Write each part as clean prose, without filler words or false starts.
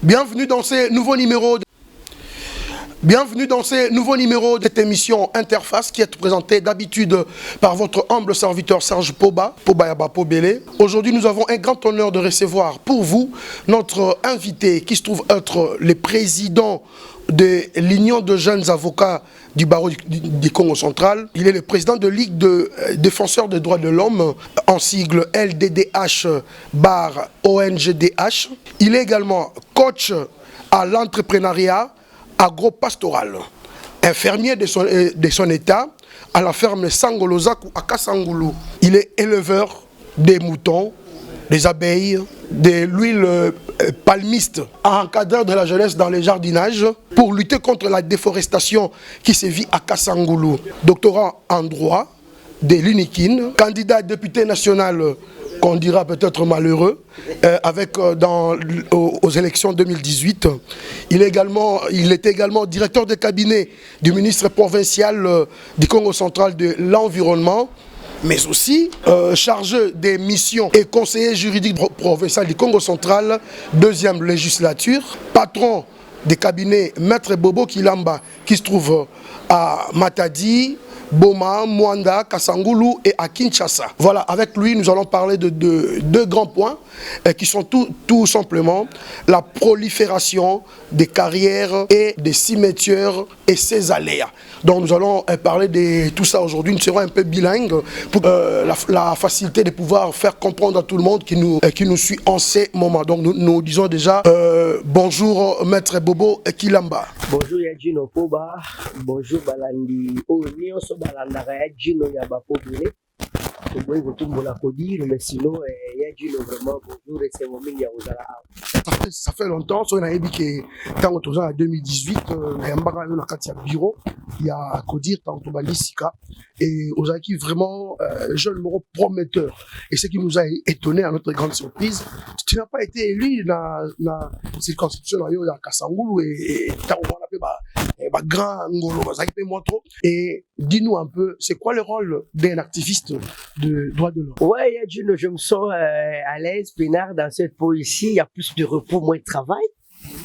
Bienvenue dans ces nouveaux numéros. Bienvenue dans ces nouveaux numéros de cette émission Interface qui est présentée d'habitude par votre humble serviteur Serge Poba, Pobayaba Pobele. Aujourd'hui, nous avons un grand honneur de recevoir pour vous notre invité qui se trouve être le président de l'Union de jeunes avocats du barreau du Congo central. Il est le président de Ligue de défenseurs des droits de l'homme, en sigle LDDH/ONGDH. Il est également coach à l'entrepreneuriat agro-pastoral, infirmier de son état à la ferme Sangolozaku à Kasangulu. Il est éleveur des moutons, des abeilles, de l'huile palmiste, encadreur de la jeunesse dans les jardinages pour lutter contre la déforestation qui sévit à Kasangulu. Doctorant en droit de l'UNIKIN, candidat à député national qu'on dira peut-être malheureux, aux élections 2018. Il était également directeur de cabinet du ministre provincial du Congo central de l'environnement, mais aussi chargé des missions et conseiller juridique provincial du Congo central, deuxième législature, patron des cabinets Maître Bobo Kilamba, qui se trouve à Matadi, Boma, Mwanda, Kasangulu et à Kinshasa. Voilà, avec lui, nous allons parler de deux grands points qui sont tout simplement la prolifération des carrières et des cimetières et ses aléas. Donc nous allons parler de tout ça aujourd'hui. Nous serons un peu bilingues pour la facilité de pouvoir faire comprendre à tout le monde qui nous suit en ces moments. Donc nous disons déjà bonjour Maître Bobo Kilamba. Bonjour Yadjino Poba, bonjour Balandi, Nyonso Balandara Yadjino Yabapobele. Mais sinon, Yadjino vraiment bonjour et c'est mon ming Yaozala. Ça fait longtemps, on a dit que quand on est en 2018, il y a un bureau, il y a à Kodir, tant qu'on va Sika, et on a qui vraiment jeune moro prometteur. Et ce qui nous a étonné à notre grande surprise, tu n'as pas été élu dans la circonscription de Kasangulu et on a grand ngolo, et dis-nous un peu, c'est quoi le rôle d'un activiste de droits de l'homme? Ouais, Yadjino, je me sens à l'aise, peinard dans cette peau ici, il y a plus de repos, moins de travail.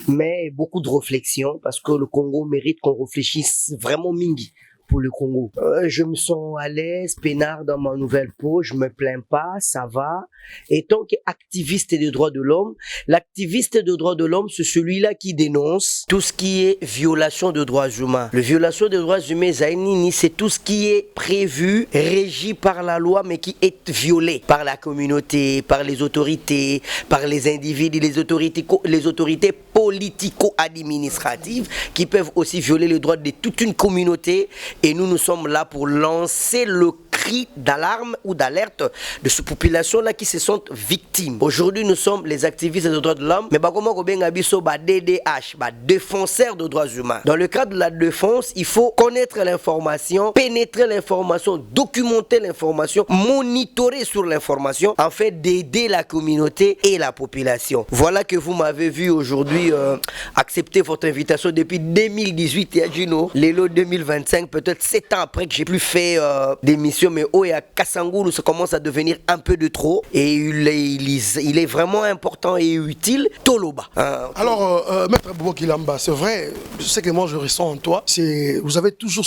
Mais beaucoup de réflexion parce que le Congo mérite qu'on réfléchisse vraiment mingi pour le Congo. Je me sens à l'aise, peinard dans ma nouvelle peau, je me plains pas, ça va. Et tant qu'activiste des droits de l'homme, l'activiste des droits de l'homme, c'est celui-là qui dénonce tout ce qui est violation de droits humains. Le violation des droits humains, Zainini, c'est tout ce qui est prévu, régi par la loi, mais qui est violé par la communauté, par les autorités, par les individus, les autorités politico-administratives qui peuvent aussi violer les droits de toute une communauté. Et nous sommes là pour lancer le cri d'alarme ou d'alerte de ces populations-là qui se sentent victimes. Aujourd'hui, nous sommes les activistes des droits de l'homme, mais comment DDH, défenseurs de droits humains. Dans le cadre de la défense, il faut connaître l'information, pénétrer l'information, documenter l'information, monitorer sur l'information, afin d'aider la communauté et la population. Voilà que vous m'avez vu aujourd'hui accepter votre invitation depuis 2018, Yadjino. L'élo 2025, peut-être 7 ans après que j'ai plus fait d'émissions, mais à Kasangulu, ça commence à devenir un peu de trop et il est vraiment important et utile. Toloba. Alors, Maître Bobo Kilamba, c'est vrai, ce que moi je ressens en toi, c'est vous avez toujours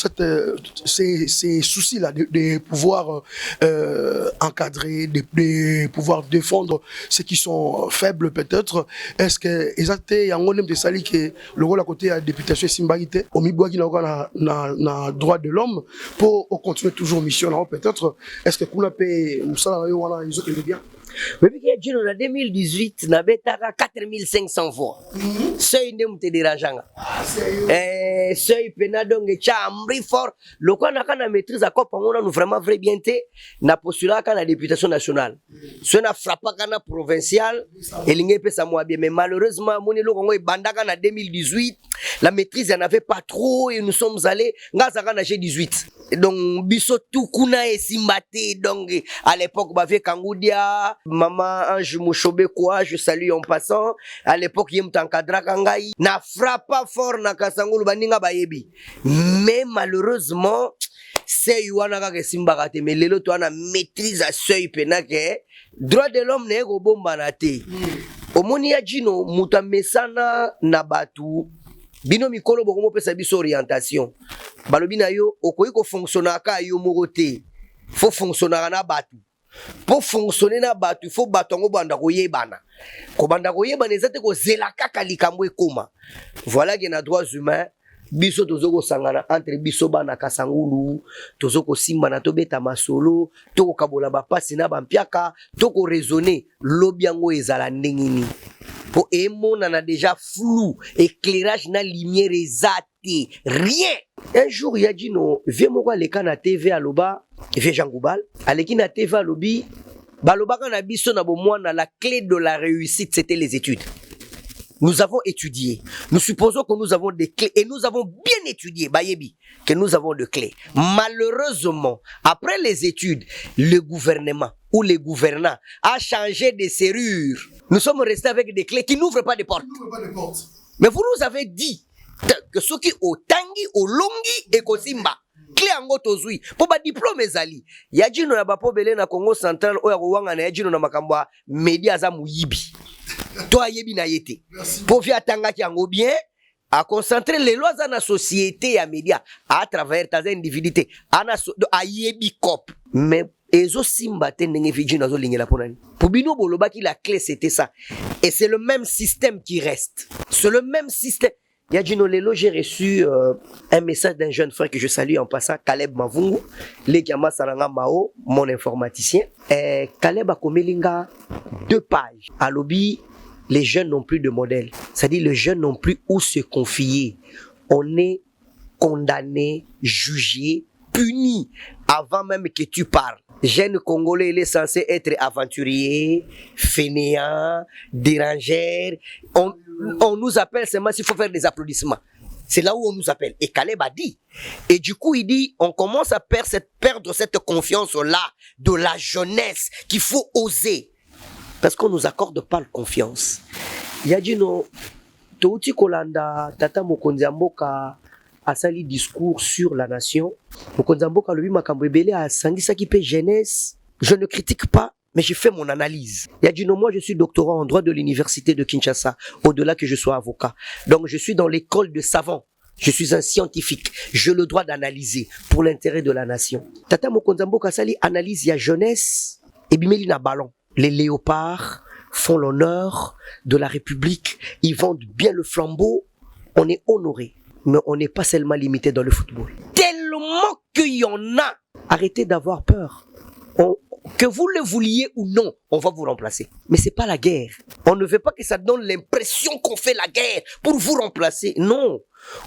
ces soucis-là de pouvoir encadrer, de pouvoir défendre ceux qui sont faibles peut-être. Est-ce que il y a un de sali que le rôle à côté de la députation Simbaïté, au Miboua qui n'a droit de l'homme, pour continuer toujours mission là peut-être. Est-ce que vous avez Moussala Yowana, ils ont été bien? Mais puis, en 2018, on avait 4500 voix. Seuil ne m'était dérangeant. Seuil penadong et chambri fort. Le quoi n'a qu'à maîtrise à quoi on a vraiment vrai bien té. N'a postulé à la députation nationale. Ce n'a frappé qu'à la provinciale. Et l'ingé peut s'amour bien. Mais malheureusement, mon élo Congo est bandaka en 2018. La maîtrise n'en avait pas trop et nous sommes allés. Ngazaka n'a 18. Donc, biso tout kuna et simbate. Donc, à l'époque, bavie Kangoudia. Maman Ange Mouchobe quoi, je salue en passant. À l'époque, il y a un kangai. Na frappe fort na Kasangulu baninga bayebi. Mais malheureusement, c'est Yuana ka simbagate. Mais lelo to ana maîtrise à seuil penake. Droit de l'homme n'est go bomba na te. omoni ya jino muta mesana na batu bino mikolo bokomo pesa biso orientation balobi na yo okoyi ko fonctionner ka yo moko te faut fonctionner na batu pour fonctionner na batu il faut batongo banda koyebana ko banda koyebana ezate ko zela kaka likambo ekoma voilà que na droits humains biso tozoko sangana entre biso bana kasangulu tozoko simbana tobeta masolo toko kabola ba pasi na bampiaka toko raisonner lobi yango ezala ndengini pour emona na déjà flou éclairage na lumière ezate rien un jour il a dit non vieux moko aleka na TV aloba vieux Jean Goubal aleki na TV alobi balobaka na biso na bomwana la clé de la réussite c'était les études. Nous avons étudié. Nous supposons que nous avons des clés et nous avons bien étudié, Bayebi, que nous avons des clés. Malheureusement, après les études, le gouvernement ou les gouvernants a changé de serrure. Nous sommes restés avec des clés qui n'ouvrent pas de portes. Mais vous nous avez dit que ceux qui au tangi, au longi et au simba, clé en gotozui, pour ba diplôme ezali. Yajino ya bapo belé na Congo central, oya kouwanga na yajino na makambwa, média za muyibi. Toi yebi na yete pour via tanga ki ango bien à concentrer les lois dans la société et média à travers ta individualité a yebi cop mais ezo simba te ndenge viji nazo lingela ponani pour bino boloba ki la clé c'était ça et c'est le même système qui reste c'est le même système. Yadjino Lelo, j'ai reçu un message d'un jeune frère que je salue en passant, Caleb Mavungu, Lekiama Saranga Mao, mon informaticien. Caleb a komelinga 2 pages. À lobby, les jeunes n'ont plus de modèle. C'est-à-dire les jeunes n'ont plus où se confier. On est condamné, jugé, puni avant même que tu parles. Jeune Congolais, il est censé être aventurier, fainéant, dérangeur. On nous appelle seulement s'il faut faire des applaudissements. C'est là où on nous appelle. Et Caleb a dit. Et du coup, il dit, on commence à perdre cette confiance-là de la jeunesse qu'il faut oser. Parce qu'on ne nous accorde pas de confiance. Il a dit non, Touti Kolanda, Tata Mokonzi Mboka a sali discours sur la nation. Mokonzi Mboka, lui, Makambwebele a sangisa qui paie jeunesse. Je ne critique pas. Mais j'ai fait mon analyse. Il a dit non, moi je suis doctorant en droit de l'université de Kinshasa, au-delà que je sois avocat. Donc je suis dans l'école de savants. Je suis un scientifique. J'ai le droit d'analyser pour l'intérêt de la nation. Tata Mokonzi Mboka sali analyse ya jeunesse et bimeli na ballon. Les léopards font l'honneur de la République. Ils vendent bien le flambeau. On est honoré. Mais on n'est pas seulement limité dans le football. Tellement qu'il y en a. Arrêtez d'avoir peur. Que vous le vouliez ou non, on va vous remplacer. Mais c'est pas la guerre. On ne veut pas que ça donne l'impression qu'on fait la guerre pour vous remplacer. Non.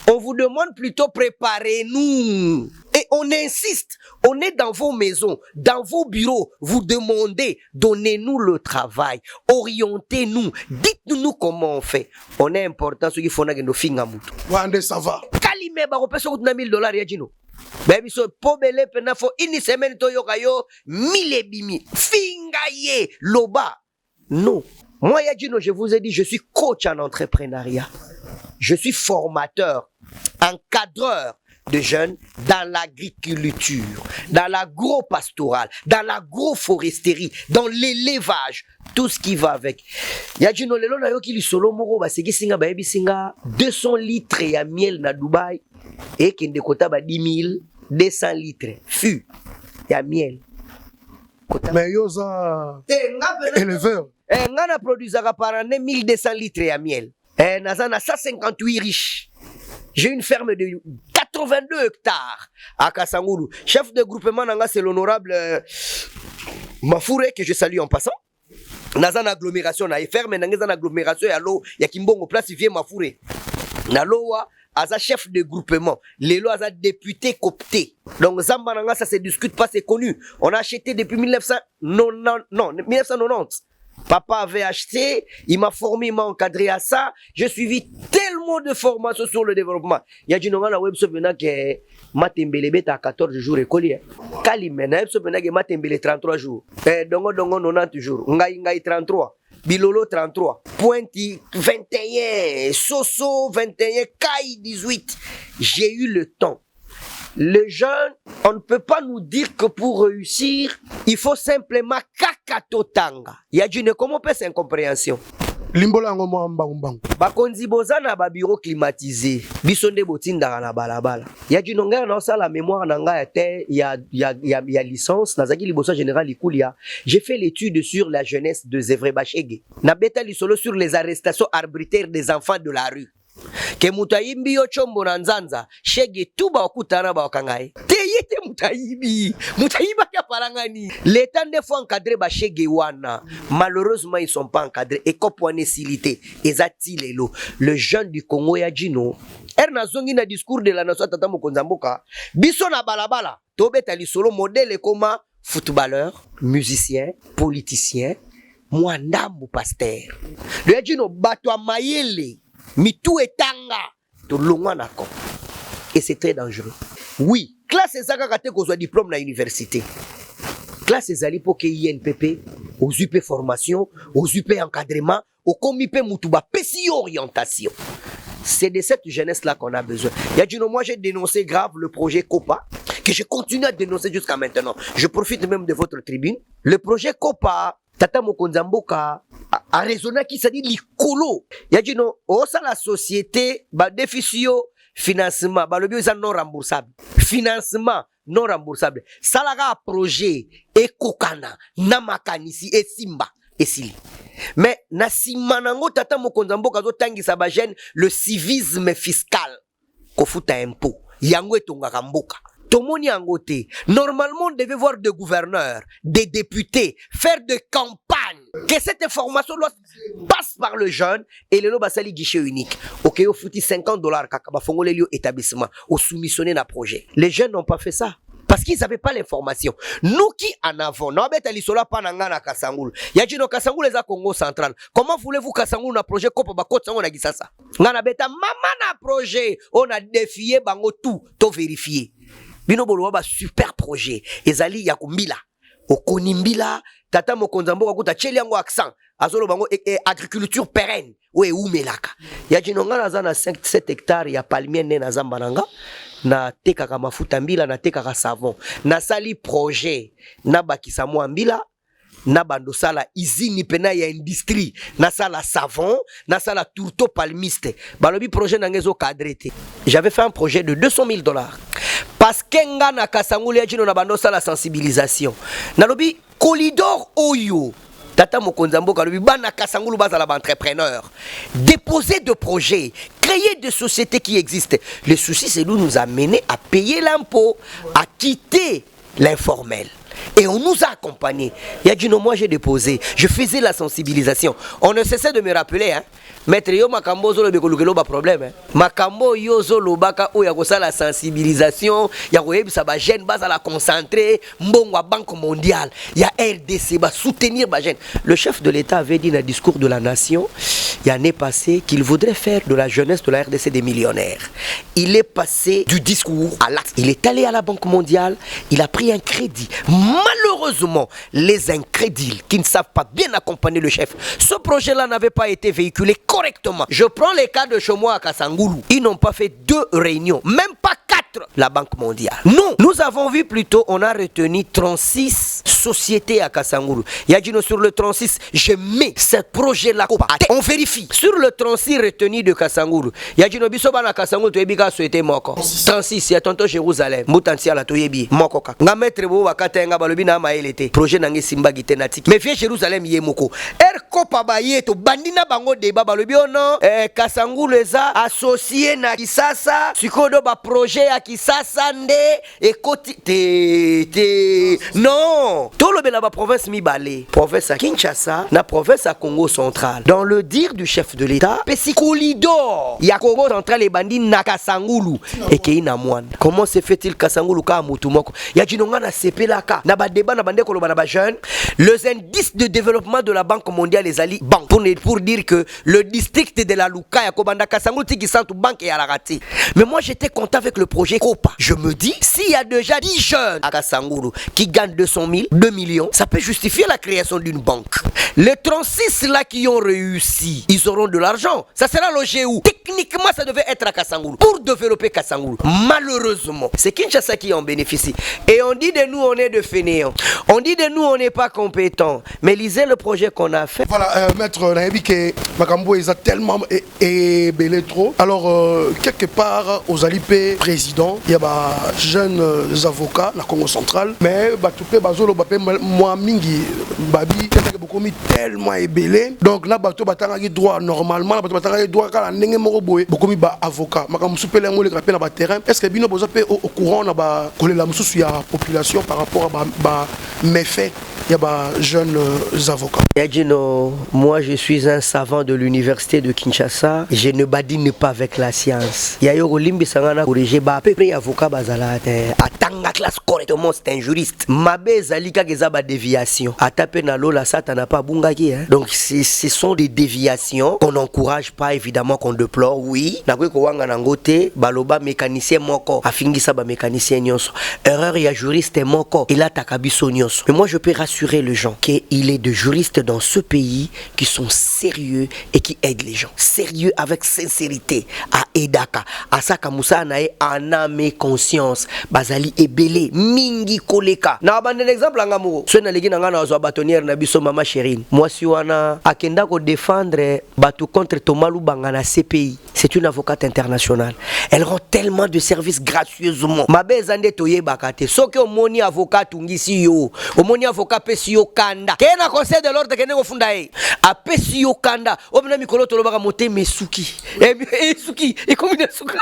On vous demande plutôt préparez-nous. Et on insiste. On est dans vos maisons, dans vos bureaux. Vous demandez, donnez-nous le travail. Orientez-nous. Dites-nous comment on fait. On est important ce qu'il faut que nous fingamutu. Wande ça va. Kalime ba kopesa ko $1,000 ya jino. Baby so pobele pena fo ini semaine to yokayo 1000 bimi. Fingaye loba. Non. Moi Yadjino, je vous ai dit, je suis coach en entrepreneuriat. Je suis formateur, encadreur de jeunes dans l'agriculture, dans l'agro-pastoral, dans l'agro-foresterie, dans l'élevage, tout ce qui va avec. Yadjino lelo na yo ki li solo moko ba seki singa ba yebi singa 200 litres ya miel na Dubaï et kende kota ba 10 200 litres fût ya miel. Mais yoza éleveur. Ngana produisaka par année 1200 litres ya miel. Nazana 158 riches. J'ai une ferme de 82 hectares à Kasangulu. Chef de groupement nanga c'est l'honorable Mafoure que je salue en passant. Nazana agglomération na ferme nanga agglomération ya lo ya Kimbongo place vie Mafoure. Na lowa aza chef de groupement, les lois aza député copté. Donc Zamba nanga ça se discute pas, c'est connu. On a acheté depuis 1990. Papa avait acheté, il m'a formé, il m'a encadré à ça. J'ai suivi tellement de formations sur le développement. Il y a du nom la web maintenant que Matembele beta 14 jours écolier. Kalimena maintenant que Matembele 33 jours. Dongo 90 jours. Ngai 33. Bilolo 33. Pointi 21. Soso 21. Kai 18. J'ai eu le temps. Les jeunes, on ne peut pas nous dire que pour réussir, il faut simplement kakatotanga. Il y a du comment peut c'est incompréhension. limbola yango mwa mbangu. Bakonzi boza na ba bureau climatisé biso nde botinda na balabala ya jinonga na sala mémoire na nga ya licence na zaki liboso général Ikulia. J'ai fait l'étude sur la jeunesse de Zévré Bachege na beta lisolo sur les arrestations arbitraires des enfants de la rue ke mutayimbi yo chombo na nzanza shege tuba wakutana ba wakangai te yete mutayiba ya parangani l'état des fois encadré ba shege wana malheureusement ils sont pas encadrés et kopwane silité ezati lelo le jeune du Congo ya Jino erna zongi na discours de la nation tata mokonza mboka biso na balabala tobeta lisolo modèle koma footballeur musicien politicien mwandambu pasteur le Jino bato mayele mitou etanga to longwa nako et c'est très dangereux. Oui, classe ezaka kate kozwa diplôme na université. Classe ezali pour que INPP aux UP formation, aux UP encadrement, au comité mutuba pesi orientation. C'est de cette jeunesse là qu'on a besoin. Yadjino, moi j'ai dénoncé grave le projet COPA que je continue à dénoncer jusqu'à maintenant. Je profite même de votre tribune. Le projet COPA Tata Mokonza Mboka a raisonné qui s'est dit l'icolo. Yadjino, oh ça la société, ba déficit financement, ba le bio non remboursable. Financement non remboursable. Salaga projet et kokana, namakanisi et simba et sili. Mais na simanango tata Mokonza Mboka zo tangisa ba jeune le civisme fiscal. Kofuta impôt. Yango etongaka mboka. Tomoni Angote, normalement on devait voir des gouverneurs, des députés, faire des campagnes. Que cette information passe par le jeune et le basali guichet unique. Ok, au fouti $50 kakaba fongole lio établissement, au soumissionné na projet. Les jeunes n'ont pas fait ça. Parce qu'ils n'avaient pas l'information. Nous qui en avons, nous avons pas na Kasangulu. Yajino Kasangulu les a Congo central. Comment voulez-vous Kasangulu na projet Kopa Bakot Sango na Gisasa? Ngana beta mama na projet, on a défié bango tout vérifié. Bino bolo ba super projet. Ezali yakumbila. Okonimbila, tata Mokonza Mboka kuta cheli yango accent. Azolo bango agriculture pérenne. Ou umelaka. Yajino ngana za na 5-7 hectares ya palmier ne na zambananga. Na tekaka mafuta mbila na tekaka savon na sali projet na bakisa mwa mbila na bandosala izini pena ya industrie na sala savon na sala tourteau palmiste balobi projet nangezo cadrete. J'avais fait un projet de $200,000 parce que nga na Kasangulu ya jino na bandosala sensibilisation na lobi corridor oyo Tata Mokonza Mboka lobi bana Kasangulu bazala ba entrepreneur déposer de projets, créer des sociétés qui existent. Le souci c'est de nous amener à payer l'impôt, à quitter l'informel. Et on nous a accompagnés. Il y a dit non, moi j'ai déposé, je faisais la sensibilisation. On ne cessait de me rappeler, hein. Maître yo makambo zolo bekolukelo ba problème, hein. Makambo yo zolo baka o ya kosa la sensibilisation, ya koyebisa ba jeune base à la concentrer, mbongo à Banque mondiale, ya RDC ba soutenir ba jeune. Le chef de l'État avait dit dans le discours de la nation, il y a un année passée qu'il voudrait faire de la jeunesse de la RDC des millionnaires. Il est passé du discours à l'acte. Il est allé à la Banque mondiale, il a pris un crédit. Malheureusement, les incrédules qui ne savent pas bien accompagner le chef, ce projet-là n'avait pas été véhiculé correctement. Je prends les cas de chez moi à Kasangulu. Ils n'ont pas fait 2 réunions, même pas 4, la Banque mondiale. Non, nous avons vu plutôt, on a retenu 36 sociétés à Kasangulu. Il y a dit sur le 36, je mets ce projet-là. On vérifie. Sur le 36 retenu de Kasangulu, il y a dit no biso bana Kasangulu to ebika souhaité moko. 36, il y a tonton Jérusalem, Moutantia la toyebi, moko ka. Nga maître bo wakatenga balobi na maelete. Projet nangi simba gitenatiki. Mais vieux Jérusalem yemoko. Kopa bayeto bandina bango débat balobi ono Kasangulu eza associé na Kisasa sikodo ba projet ya Kisasa nde ekoti te non tolobela ba province mibale province à Kinshasa na province à Congo central dans le dire du chef de l'État pesi corridor ya Congo central et bandi na Kasangulu et keina mwana. Comment se fait-il Kasangulu ka mutu moko ya jinonga na sepelaka na ba débat na bande koloba na ba jeune les indices de développement de la Banque mondiale les alliés banque pour dire que le district de la Luka ya Kobanda Kasangulu tiki santu banque et à la raté. Mais moi j'étais content avec le projet Kopa. Je me dis s'il y a déjà 10 jeunes à Kasangulu qui gagnent 200 000, 2 millions, ça peut justifier la création d'une banque. Les 36 là qui ont réussi, ils auront de l'argent. Ça sera logé où? Techniquement, ça devait être à Kassangoulou. Pour développer Kassangoulou. Malheureusement, c'est Kinshasa qui en bénéficie. Et on dit de nous, on est de fainéants. On dit de nous, on n'est pas compétents. Mais lisez le projet qu'on a fait. Voilà, maître Naïbike, Makambo, ils ont tellement ébélé trop. Alors, quelque part, aux alipés président, il y a des jeunes avocats, la Congo centrale, mais tout le monde, moi, mingi, babi, beaucoup mis tellement ébélé. Donc là, bateau batanga droit normalement, bateau batanga droit quand la n'engé moroboé, beaucoup mis avocat. Makam soupelé mo le grapé na terrain. Est-ce que bino boza pe au courant na ba coller la mususu ya population par rapport à ba méfaits? Il y a des jeunes avocats. Yadjino, moi je suis un savant de l'université de Kinshasa. Je ne badine pas avec la science. Yayo limbi sangana corrigé ba peu près avocat bazalate. Atanga classe correctement, c'est un juriste. Mabe zalika geza ba déviation. Atape na lola sata n'a pas bungaki hein. Donc ce sont des déviations qu'on n'encourage pas évidemment, qu'on déplore. Oui, na ko wanga nangote baloba mécanicien moko afingisa ba mécanicien nyonso. Erreur ya juriste moko, il a takabiso nyonso. Mais moi je peux rassurer les gens qu'il est de juristes dans ce pays qui sont sérieux et qui aident les gens. Sérieux avec sincérité. À Edaka, à Saka Moussa nae aname conscience. Bazali ebele mingi koleka. Na abande exemple ngamo. Ceux na legi na ngana zo bâtonnière na biso mama Chérine. Moi si wana akenda ko défendre batu contre Tomalu Bangana CPI. C'est une avocate internationale. Elle rend tellement de services gracieusement. Mabe zande toye bakate. Soki omoni avocat tungisi yo. Omoni avocat pesio kanda. Kena conseil de l'ordre kene ko funda e. A pesio kanda. Obna mikolo tolo baka moté mesuki. Et suki, et comme une suka.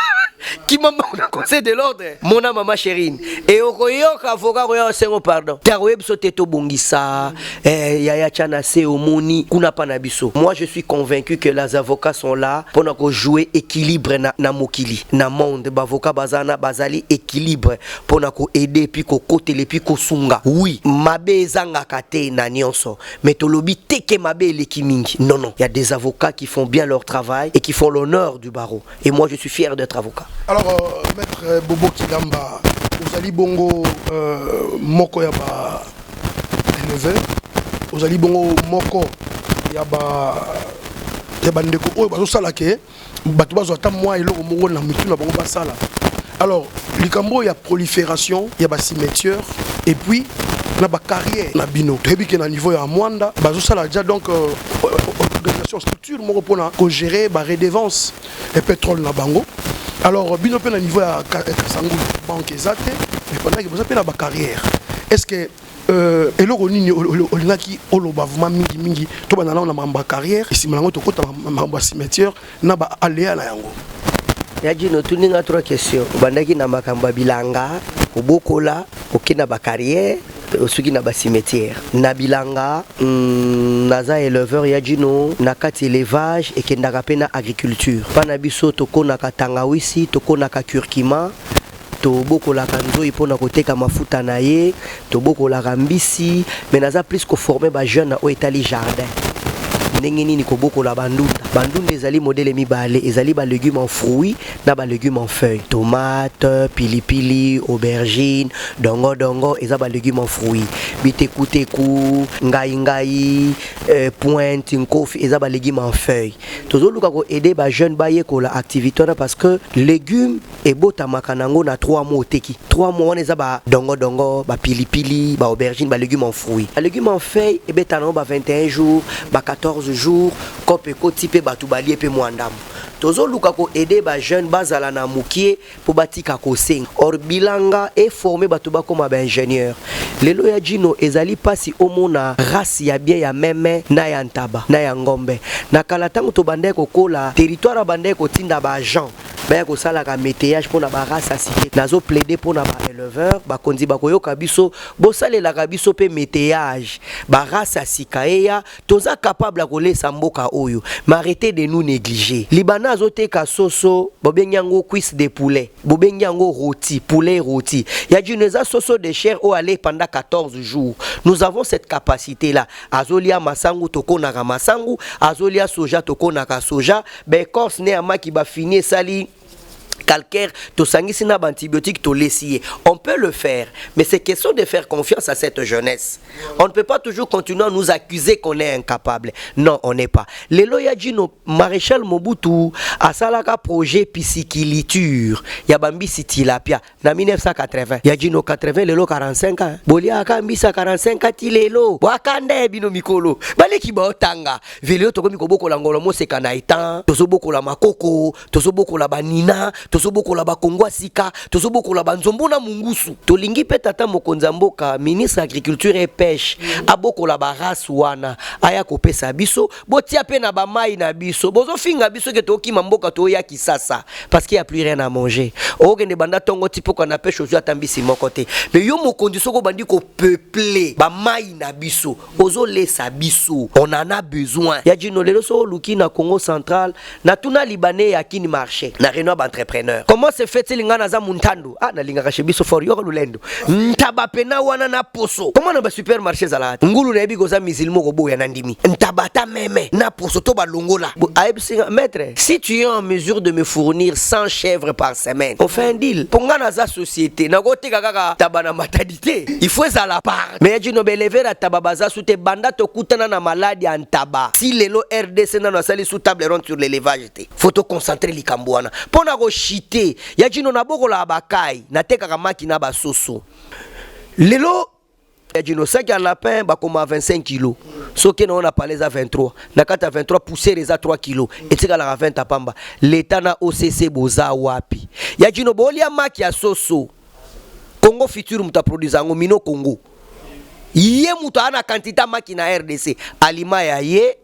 Qui mama na conseil de l'ordre. Mona mama Chérine. Et okoyoka avocat koyo sengo pardon. Taroyeb soteto bongisa. Yaya chana se omoni kuna pa na biso. Moi je suis convaincu que les avocats sont là pour nous jouer équilibre na mokili. Na monde bavoka bazana bazali équilibre pour nous aider puis ko côté les puis ko sunga. Oui, mabe zanga kate na nyonso. Mais tolobi teke mabe eleki mingi. Non non, il y a des avocats qui font bien leur travail et qui font l'honneur du barreau. Et moi je suis fier d'être avocat. Alors maître Bobo Kigamba, vous allez bongo moko ya ba éleveur. Vous allez bongo moko ya ba ndeko oyo bazo sala ke bato bazo ata moi eloko mongo na mitu na bango basala. Alors likambo ya prolifération ya ba cimetière et puis na ba carrière na bino toyebi ke na niveau ya Mwanda bazo sala déjà donc organisation structure moko pona ko gérer ba redevance et pétrole na bango. Alors bino pe na niveau ya Kassangoulou banque ezate mais pendant que vous avez na ba carrière est-ce que eloko nini olingaki oloba vraiment mingi to bana na mamba carrière esi malango to kota mamba cimetière na ba aléa na yango yaji no tuninga trois questions bandaki na makamba bilanga obokola okina ba carrière osuki na ba cimetière na bilanga naza éleveur yaji no na kati élevage et kendaka pe na agriculture pana biso tokona katangawisi tokona ka curcuma tobokola kanzoi pona koteka mafuta na ye tobokola mbisi mais naza plus ko former ba jeune au etali jardin ndenge nini kobokola bandunda ezali modèle mibale ezali ba légumes en fruits na ba légumes en feuilles tomate pilipili aubergine dongo eza ba légumes en fruits bitekuteku ngai pointe nkofi eza ba légumes en feuilles tozoluka ko aider ba jeune ba yekola activité parce que légumes et botamaka nango na 3 mois teki 3 mois on eza ba dongo ba pilipili ba aubergine ba légumes en fruits ba légumes en feuilles et betano ba 21 jours ba 14 jours kope koti pe batu balie pe mwandam tozo luka ko aider ba jeune bazala na mukie po batika ko sing or bilanga et former batu ba comme ba ingénieur lelo ya jino ezali pasi omona race ya bien ya meme na ya ntaba na ya ngombe na kala tango to bande ko kola territoire bande ko tinda ba agent ba ko sala ka métayage pona ba race asike nazo plaider pona ba éleveur ba konzi ba koyoka biso bo salela ka biso pe métayage ba race asika eya toza capable ko lesa mboka oyo mais arrêtez de nous négliger libana azoteka soso bobenyango cuisse de poulet bobenyango rôti poulet rôti ya juneza soso de chair au aller pendant 14 jours nous avons cette capacité là azolia masangu tokona ka masangu azolia soja tokona ka soja be corse ne amaki ba fini sali calcaire, to sangisi na antibiotique, to lessier. On peut le faire, mais c'est question de faire confiance à cette jeunesse. On ne peut pas toujours continuer à nous accuser qu'on est incapable. Non, on n'est pas. Lelo Yadjino, Maréchal Mobutu, a salaka projet pisciciliture. Yabambi Sitilapia, na 1980. Yadjino 80, lelo 45 ans. Bolia akambisa 45 ans, lelo. Wakande bino mikolo. Baleki ba otanga. Velio toko mikoboko la ngolo mo sekanaita. Tosoboko la makoko, tosoboko la banina, tosoboko la bakongwa sika, tosoboko la banzombo na mungusu. Tolingi pe tata mokonza mboka, ministre agriculture et pêche, aboko la baras wana, aya kopesa biso, botia pe na bamai na biso. Bozo finga biso ke toki mamboka to ya kisasa parce qu'il y a plus rien à manger. Okende banda tongo tipo kana pêche ozo atambisi mokote. Mais yo mokonzi soko bandi ko peupler bamai na biso. Ozo lesa biso. On en a besoin. Ya jino lelo so luki na Congo central, na tuna libanais ya kini marché. Na reno ba entrepreneur. Comment se fait-il ngana za muntando? Ah na linga kache biso for yo lulendo. Ntaba pena wana na poso. Comment na ba supermarché zalati? Ngulu na ebi goza misilmo ko boya na ndimi. Ntabata meme na poso to ba longola. Maître, si tu es en mesure de me fournir 100 chèvres par semaine, on fait un deal. Ponga na za société, na gote kaka tabana matadité. Il faut ça la part. Mais tu no belever à tababaza sous tes banda to kutana na maladie en tabac. Si lelo RDC na na sali sous table ronde sur l'élevage té. Faut te concentrer likambwana. Pona go chiter, ya jino na boko la bakai, na te kaka makina ba soso. Lelo ya jino sac à lapin ba comme 25 kg. Soki on a parlé à 23. Na kata 23 pousser les à 3 kg. Et tika la 20 à pamba. L'état na OCC boza wapi. Ya jino bolia maki ya soso. Congo futur muta produisa ngo mino Congo. Yé muta ana quantité maki na RDC. Alima ya ye.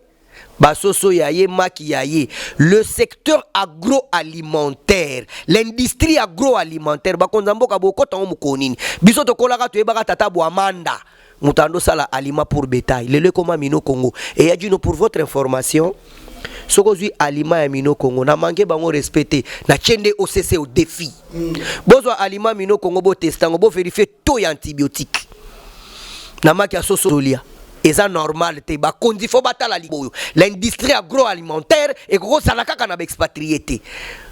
Basoso ya ye maki ya ye. Le secteur agroalimentaire, l'industrie agroalimentaire bakonzambo ka boko tango mukonini. Biso to kolaka to ebaka tata bo amanda. Mutando sala aliment pour bétail. Le koma mino Congo. Et ya dit pour votre information, sokozui aliment ya mino Congo na manke bango respecter na chende OCC au défi. Bozo aliment mino Congo bo testango bo vérifier taux antibiotique. Na maki ya sosolia. Et ça normal te ba kondi fo batala liboyo. L'industrie agroalimentaire et gros salaka kana expatrié.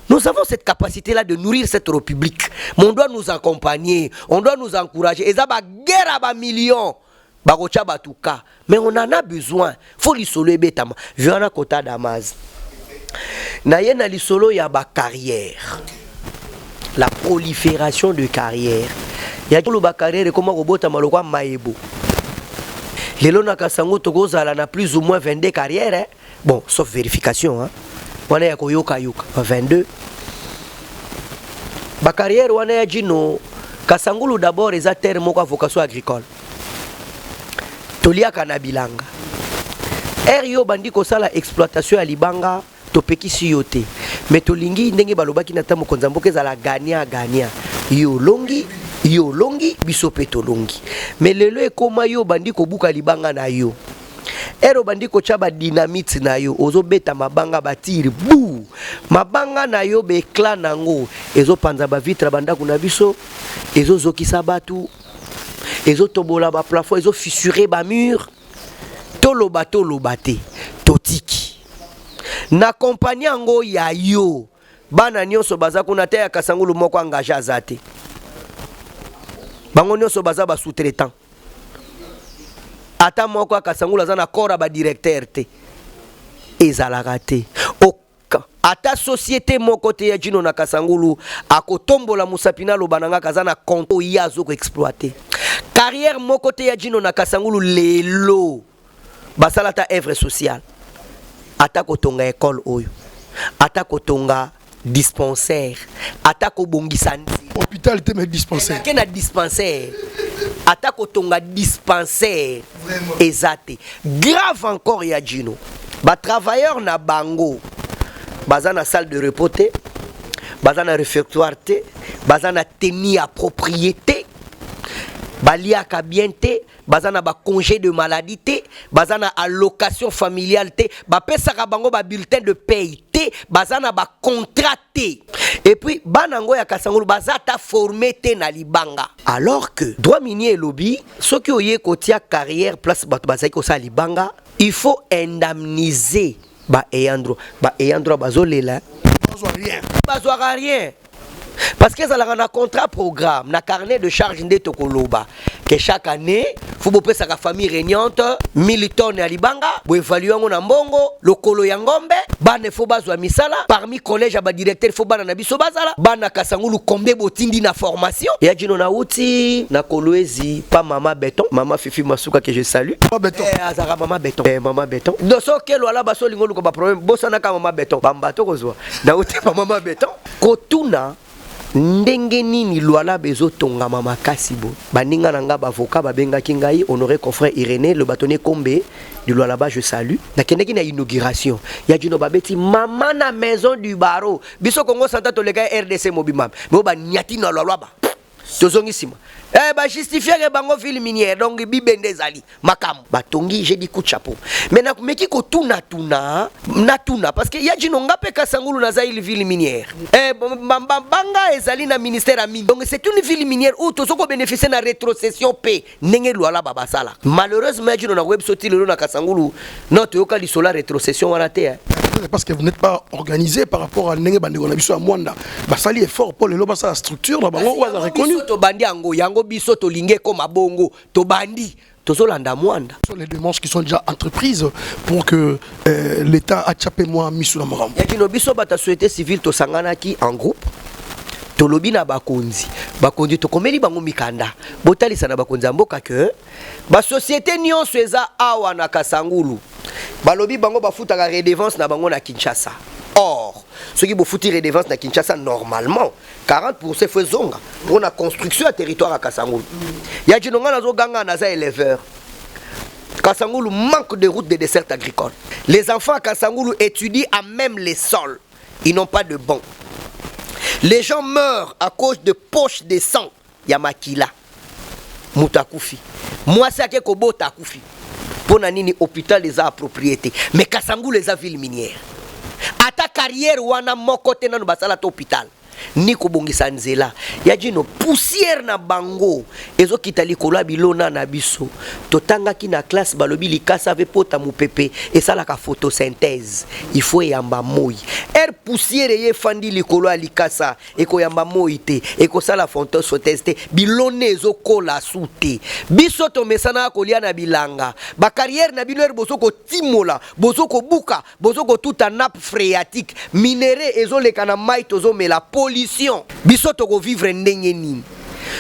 Nous avons cette capacité-là de nourrir cette république. Mais on doit nous accompagner, on doit nous encourager. Et ça va guerre à millions. Mais on en a besoin. Faut l'isolo et betama. Je en a kota d'Amaz. Naye na l'isolo ya ba carrière. La prolifération de carrières. Ya tout le ba carrière comment robota malokwa maebo. Lelo na kasango tokozala na plus ou moins 22 carrières. Hein? Bon, sauf vérification. Hein? Wana ya koyoka yoka 22. Ba carrière wana ya jino kasangulu d'abord les terre moko vocation agricole. Tolia kana bilanga. Yo bandi ko sala exploitation ya libanga topeki siyote. Mais tolingi ndenge balobaki na tamo konzamboke za la gania. Yo longi biso peto longi. Mais lelo e koma yo bandi ko buka libanga na yo. Ero bandi ko chaba dynamite na yo ozo beta mabanga batiri bu mabanga na yo be clan nango ezo panza ba vitre banda kuna biso ezo zokisa batu ezo tobola ba plafond ezo fissurer ba mur tolo bate totiki na compagnie ngo ya yo bana nyonso baza kuna te ya kasangulu moko engagé azate bango nyonso baza ba sous-traitant. Ata moko akasangula zana kora ba directeur te ezalaka te ata société moko te ya jino na kasangulu akotombola musapina lo bananga kazana konto yazo ko exploiter carrière moko te ya jino na kasangulu lelo basalata œuvre sociale ata kotonga école oyo ata kotonga dispensaire ata ko bongisa hôpital te me dispensaire kena dispensaire ata kotonga dispensaire ezate grave encore ya jino ba travailleur na bango baza na salle de repos te baza na réfectoire te baza na tenue à propriété baliaka bien te baza na ba congé de maladie te baza na allocation familiale te ba pesaka bango ba bulletin de paye te baza na ba contrat te. Et puis banango ya kasangulu baza ta formé te na libanga alors que droit minier et lobby ceux qui oye kotia carrière place bato baza ko sa libanga il faut indemniser ba eyandro bazolela rien bazwa rien Parce que ça a un contrat programme, un carnet de charge de Tokoloba. Que chaque année, il faut que sa famille régnante, 1000 tonnes à Libanga, pour évaluer un mbongo, le kolo yangombe, ban faut bazwa misala, parmi collège à directeur faut ban na biso bazala, ban na kasangulu combien botindi na formation. Et a dit non na outi, na koloezi, pas maman béton, maman Fifi Masuka que je salue. Maman béton. Azara maman béton. Maman béton. Donc so que lo ala baso lingolo ko ba problème, bosana ka maman béton. Bambato kozwa. Na outi maman béton. Kotuna ndenge nini lwala bezo tonga mama kasibo baninga nanga bavoka babenga kingai honoré confrère Irénée le bâtonnier Kombe du lwala ba je salue na kendeki na inauguration ya dino babeti mama na maison du barreau biso Congo Santa to lega RDC mobimam mais ba nyati na lwala ba tozongisima ba justifier que bango ville minière donc bibende zali makam batongi j'ai dit coup de chapeau mais na meki ko tuna parce que ya dino ngape kasangulu na zaili ville minière banga ezali na ministère à mine donc c'est une ville minière où tozoko bénéficier na rétrocession p nenge lwala babasala malheureusement ya dino na web sotile na kasangulu non toyoka lisola rétrocession wana te parce que vous n'êtes pas organisé par rapport à nenge bandeko na biso ya mwanda basali effort pour le loba sa structure na bango wa reconnu to bandi yango biso to lingé comme abongo to bandi tozolanda mwanda sur les démarches qui sont déjà entreprises pour que l'état a chapé moi misu na morambo yakino biso bata société civile to sanganaki en groupe tolobi na bakonzi to komeli bango mikanda botalisa na bakonzi mboka que ba société nyonso eza awa na Kasangulu balobi bango bafutaka redevance na bango na Kinshasa. Or, ceux qui ont foutu redevance na Kinshasa normalement 40% faut zonga pour la construction à territoire à Kasangulu. Ya jinonga nazo ganga naza éleveur. Kasangulu manque de routes de dessert agricole. Les enfants à Kasangulu étudient à même les sols. Ils n'ont pas de bancs. Les gens meurent à cause de poches de sang. Yamakila. Mutakufi. Moi c'est que Kobo Takufi. Pour nini hôpital les a propriété. Mais Kasangulu les a ville minière. Ata carrière wana moko te na basala to hôpital ni ko bongisa nzela ya jino poussière na bango ezo kitali kola bilona na biso totanga ki na classe balobi likasa ave pota mupepe esala ka photosynthèse il faut yamba moi poussière ye fandi likolo alikasa eko yamba moi te eko sala photosynthèse te bilone ezo kola sute biso to mesana kolia na bilanga ba carrière na bino boso ko timola boso ko buka boso ko tout en nappe phréatique minéraux ezo lekana mai tozo mela pollution biso to ko vivre ndenge nini.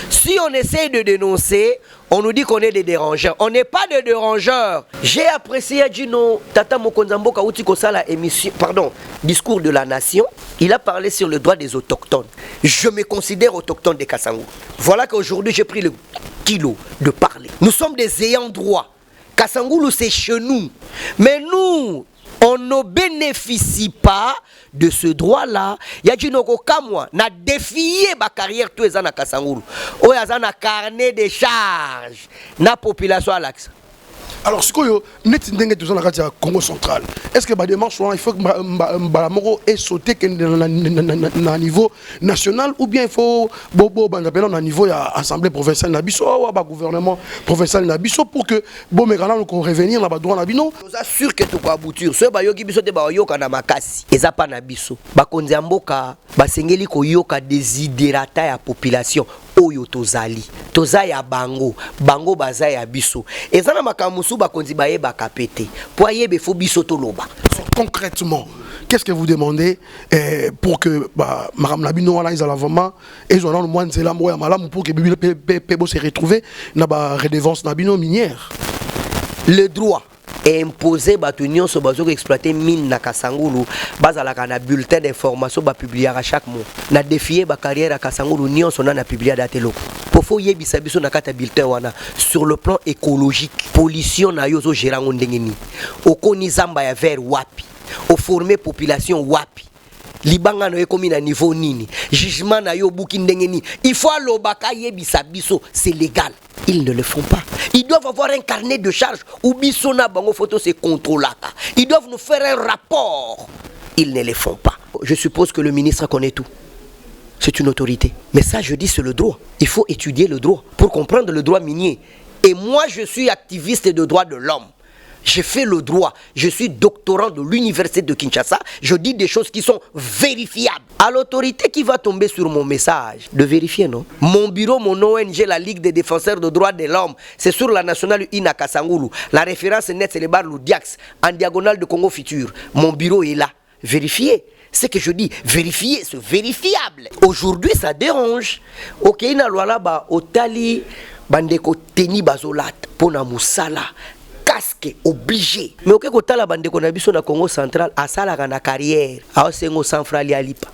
Si on essaie de dénoncer, on nous dit qu'on est des dérangeurs. On n'est pas des dérangeurs. J'ai apprécié Gino Tata Mokonzambo Kauti Kosala émission, pardon, discours de la nation. Il a parlé sur le droit des autochtones. Je me considère autochtone des Kasangou. Voilà qu'aujourd'hui j'ai pris le kilo de parler. Nous sommes des ayants droit. Kasangulu c'est chez nous. Mais nous, on ne bénéficie pas de ce droit-là. Yajinoko kamwa na défier ma carrière tout ezana Kasangulu. O yazana carnet de charge na population à l'axe. Alors ce que net ndenge tout ça na Congo central. Est-ce que ba démarche il faut que Balamoro ait sauté na niveau national ou bien il faut bobo bandapela na niveau ya assemblée provinciale na biso ou ba gouvernement provincial na biso pour que bo mekana ko revenir na ba droit na bino. Nous assure que tout ko aboutir. Ce ba yoki biso te ba yoka na makasi. Eza pa na biso. Ba konzi mboka ba sengeli ko yoka desiderata ya population. Oyo tozali toza ya bango baza ya biso ezana makamusu bakonzi baye bakapete po ayebe fo biso toloba. Concrètement, qu'est-ce que vous demandez pour que Madame Nabino wala izala vraiment et ils ont le moins nzela moya malamu pour que Pebo se retrouve na ba redevance Nabino minière. Le droit est imposé batunion so bazo exploiter mine na Kasangulu bazalaka na bulletin d'information ba publier à chaque mois na défier ba carrière à Kasangulu nion so na publier date loko pofo yebisa biso na kata bulletin wana sur le plan écologique pollution na yo zo gérango ndengeni okoni zamba ya vers wapi au former population wapi libanga no ekomi na niveau nini jugement na yo buki ndengeni il faut lobaka yebisa biso c'est légal. Ils ne le font pas. Ils doivent avoir un carnet de charge où Bissona Bango Photo se contrôle. Ils doivent nous faire un rapport. Ils ne le font pas. Je suppose que le ministre connaît tout. C'est une autorité. Mais ça, je dis, c'est le droit. Il faut étudier le droit pour comprendre le droit minier. Et moi, je suis activiste de droits de l'homme. J'ai fait le droit. Je suis doctorant de l'université de Kinshasa. Je dis des choses qui sont vérifiables. À l'autorité qui va tomber sur mon message, de vérifier, non? Mon bureau, mon ONG, la Ligue des défenseurs des droits de l'homme, c'est sur la nationale UNA Kasangulu. La référence nette, c'est le bar Loudiax, en diagonale de Congo Futur. Mon bureau est là. Vérifiez. Ce que je dis, vérifier, c'est vérifiable. Aujourd'hui, ça dérange. Ok, na loi là-bas, otali, bandeko teni bazolat, pona musala, casque obligé. Mais ok, kotala bandeko na biso na Congo central, asala na carrière, aosengo sans frali alipa.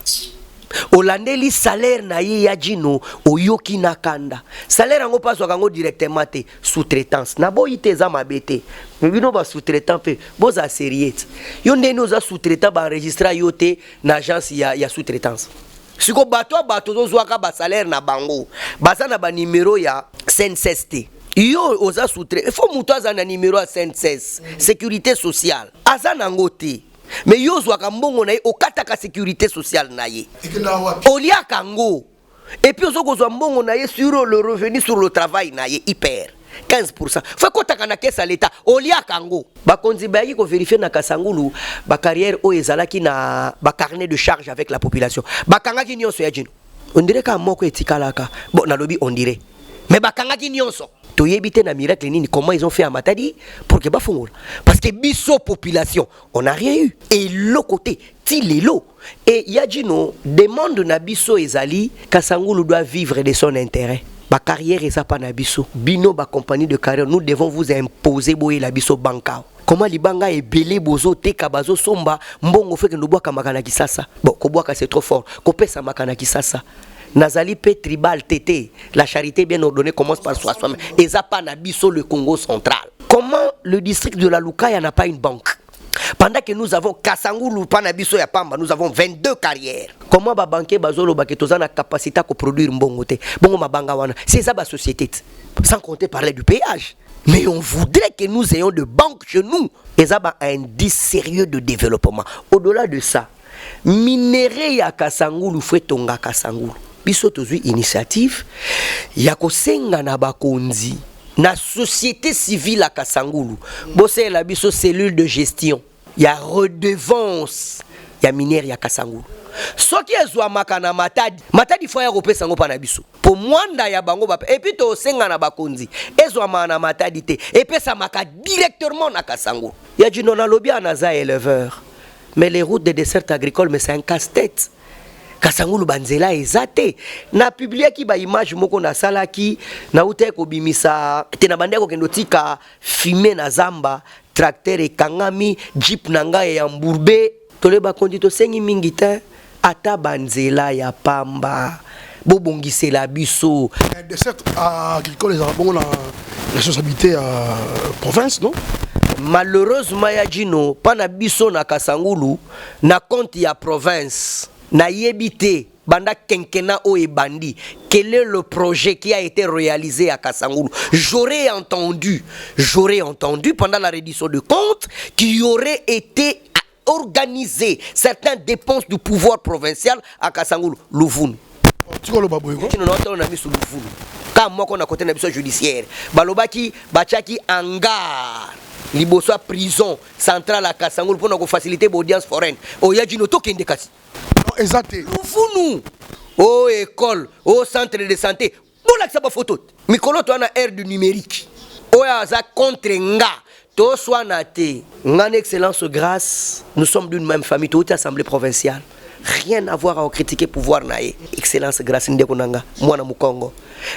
Olandeli salaire na ye ya jino oyoki na kanda. Salaire ngo paswa kango directement te sous-traitance. Na bo ite za mabete. Mais bino ba sous-traitant pe boza sérieux. Yo ndeni oza sous-traitant ba enregistrer yo te na agence ya sous-traitance. Siko bato zo zwaka ba salaire na bango. Baza na ba numéro ya SNCST. Yo oza sous-traitant. Il faut muto za na numéro ya SNCS. Sécurité sociale. Aza nango te. Mais yo zwaka mbongo na ye okataka sécurité sociale na ye. Olia kango. Et puis ozo kozwa mbongo na ye sur le revenu sur le travail na ye hyper 15%. Faut kotaka na caisse à l'état. Olia kango. Ba konzi ba yi ko vérifier na Kasangulu ba carrière o ezalaki na ba carnet de charge avec la population. Ba kangaki nyonso ya jino. On dirait ka moko etikalaka. Bon na lobi on dirait. Mais ba kangaki nyonso. Toyebite na miracle nini comment ils ont fait à Matadi pour que bafongola parce que biso population on n'a rien eu et l'autre côté tilelo et yadjino demande na biso ezali Kasangulu doit vivre de son intérêt ba carrière eza pa na biso bino ba compagnie de carrière nous devons vous imposer boye la biso banka comment libanga ebele bozo teka bazo somba mbongo fait que no boaka makana kisasa bon ko boaka c'est trop fort ko pesa makana kisasa Nazali pe tribal tété. La charité bien ordonnée commence par soi-même. Et ça pas nabiso le Congo central. Comment le district de la Lukaya n'a pas une banque? Pendant que nous avons Kasangulu, Panabiso et Pamba, nous avons 22 carrières. Comment ba banquier bazolo baketoza na capacité à produire mbongote? Bongo mabanga wana. C'est ça ba société. Sans compter parler du péage. Mais on voudrait que nous ayons de banques chez nous. Et ça ba un indice sérieux de développement. Au-delà de ça, minéré ya Kasangulu fait tonga Kasangulu. Biso tozui initiative ya kosenga na bakonzi na société civile à Kasangulu bosse la biso cellule de gestion ya redevance ya minère ya Kasangulu soki ezwa makana matadi fois ya kopesa ngo pa na biso po mwanda ya bango ba et puis to senga na bakonzi ezwa mana matadi te et pesa maka directement na Kasangulu ya jino na lobby anaza éleveur mais les routes de dessert agricole mais c'est un casse-tête. Kasangulu banzela ezate na publié ki ba image moko na sala ki na ute ko bimisa te na bandeko kendo tika filmer na zamba tracteur ekangami jeep nanga ya mburbe toleba kondito sengi mingi te ata banzela ya pamba bobongisela biso dessert agricole les arabons la responsabilité à province non. Malheureusement ya jino pana biso na Kasangulu na compte ya province na yebite banda kenkena o e bandi quel est le projet qui a été réalisé à Kasangulu. J'aurais entendu pendant la reddition de comptes qu'il y aurait été organisé certaines dépenses du pouvoir provincial à Kasangulu Louvun. Tu vois le baboy quoi? On a mis sous Louvun. Quand moi qu'on a côté na biso judiciaire balobaki bachaki hangar liboso prison centrale à Kasangulu pour nous faciliter l'audience foraine. Oya jino to kende kasi. Exact. Louvunu. Oh école, oh centre de santé. Bon là ça ba photo. Mikolo to na ère du numérique. Oya za contre nga. To soit naté. Ngane excellence grâce, nous sommes d'une même famille toute assemblée provinciale. Rien à voir à critiquer pouvoir naé. Excellence grâce ndekonanga moi na Mukongo.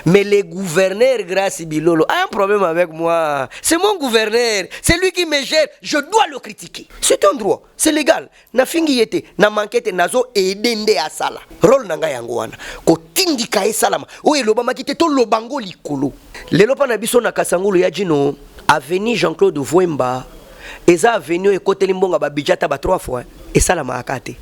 Mais les gouverneurs grâce Bilolo a un problème avec moi. C'est mon gouverneur, c'est lui qui me gère, je dois le critiquer. C'est un droit, c'est légal. Na fingi yete, na mankete nazo edende asala. Rôle nanga yango wana. Ko tindika esalama. O elobama kite to lobango likolo. Lelo pa na biso na Kasangulu ya jino avenue Jean-Claude Vouemba. Eza avenue ekote limbonga ba bijata ba 3 fois. Esalama akate.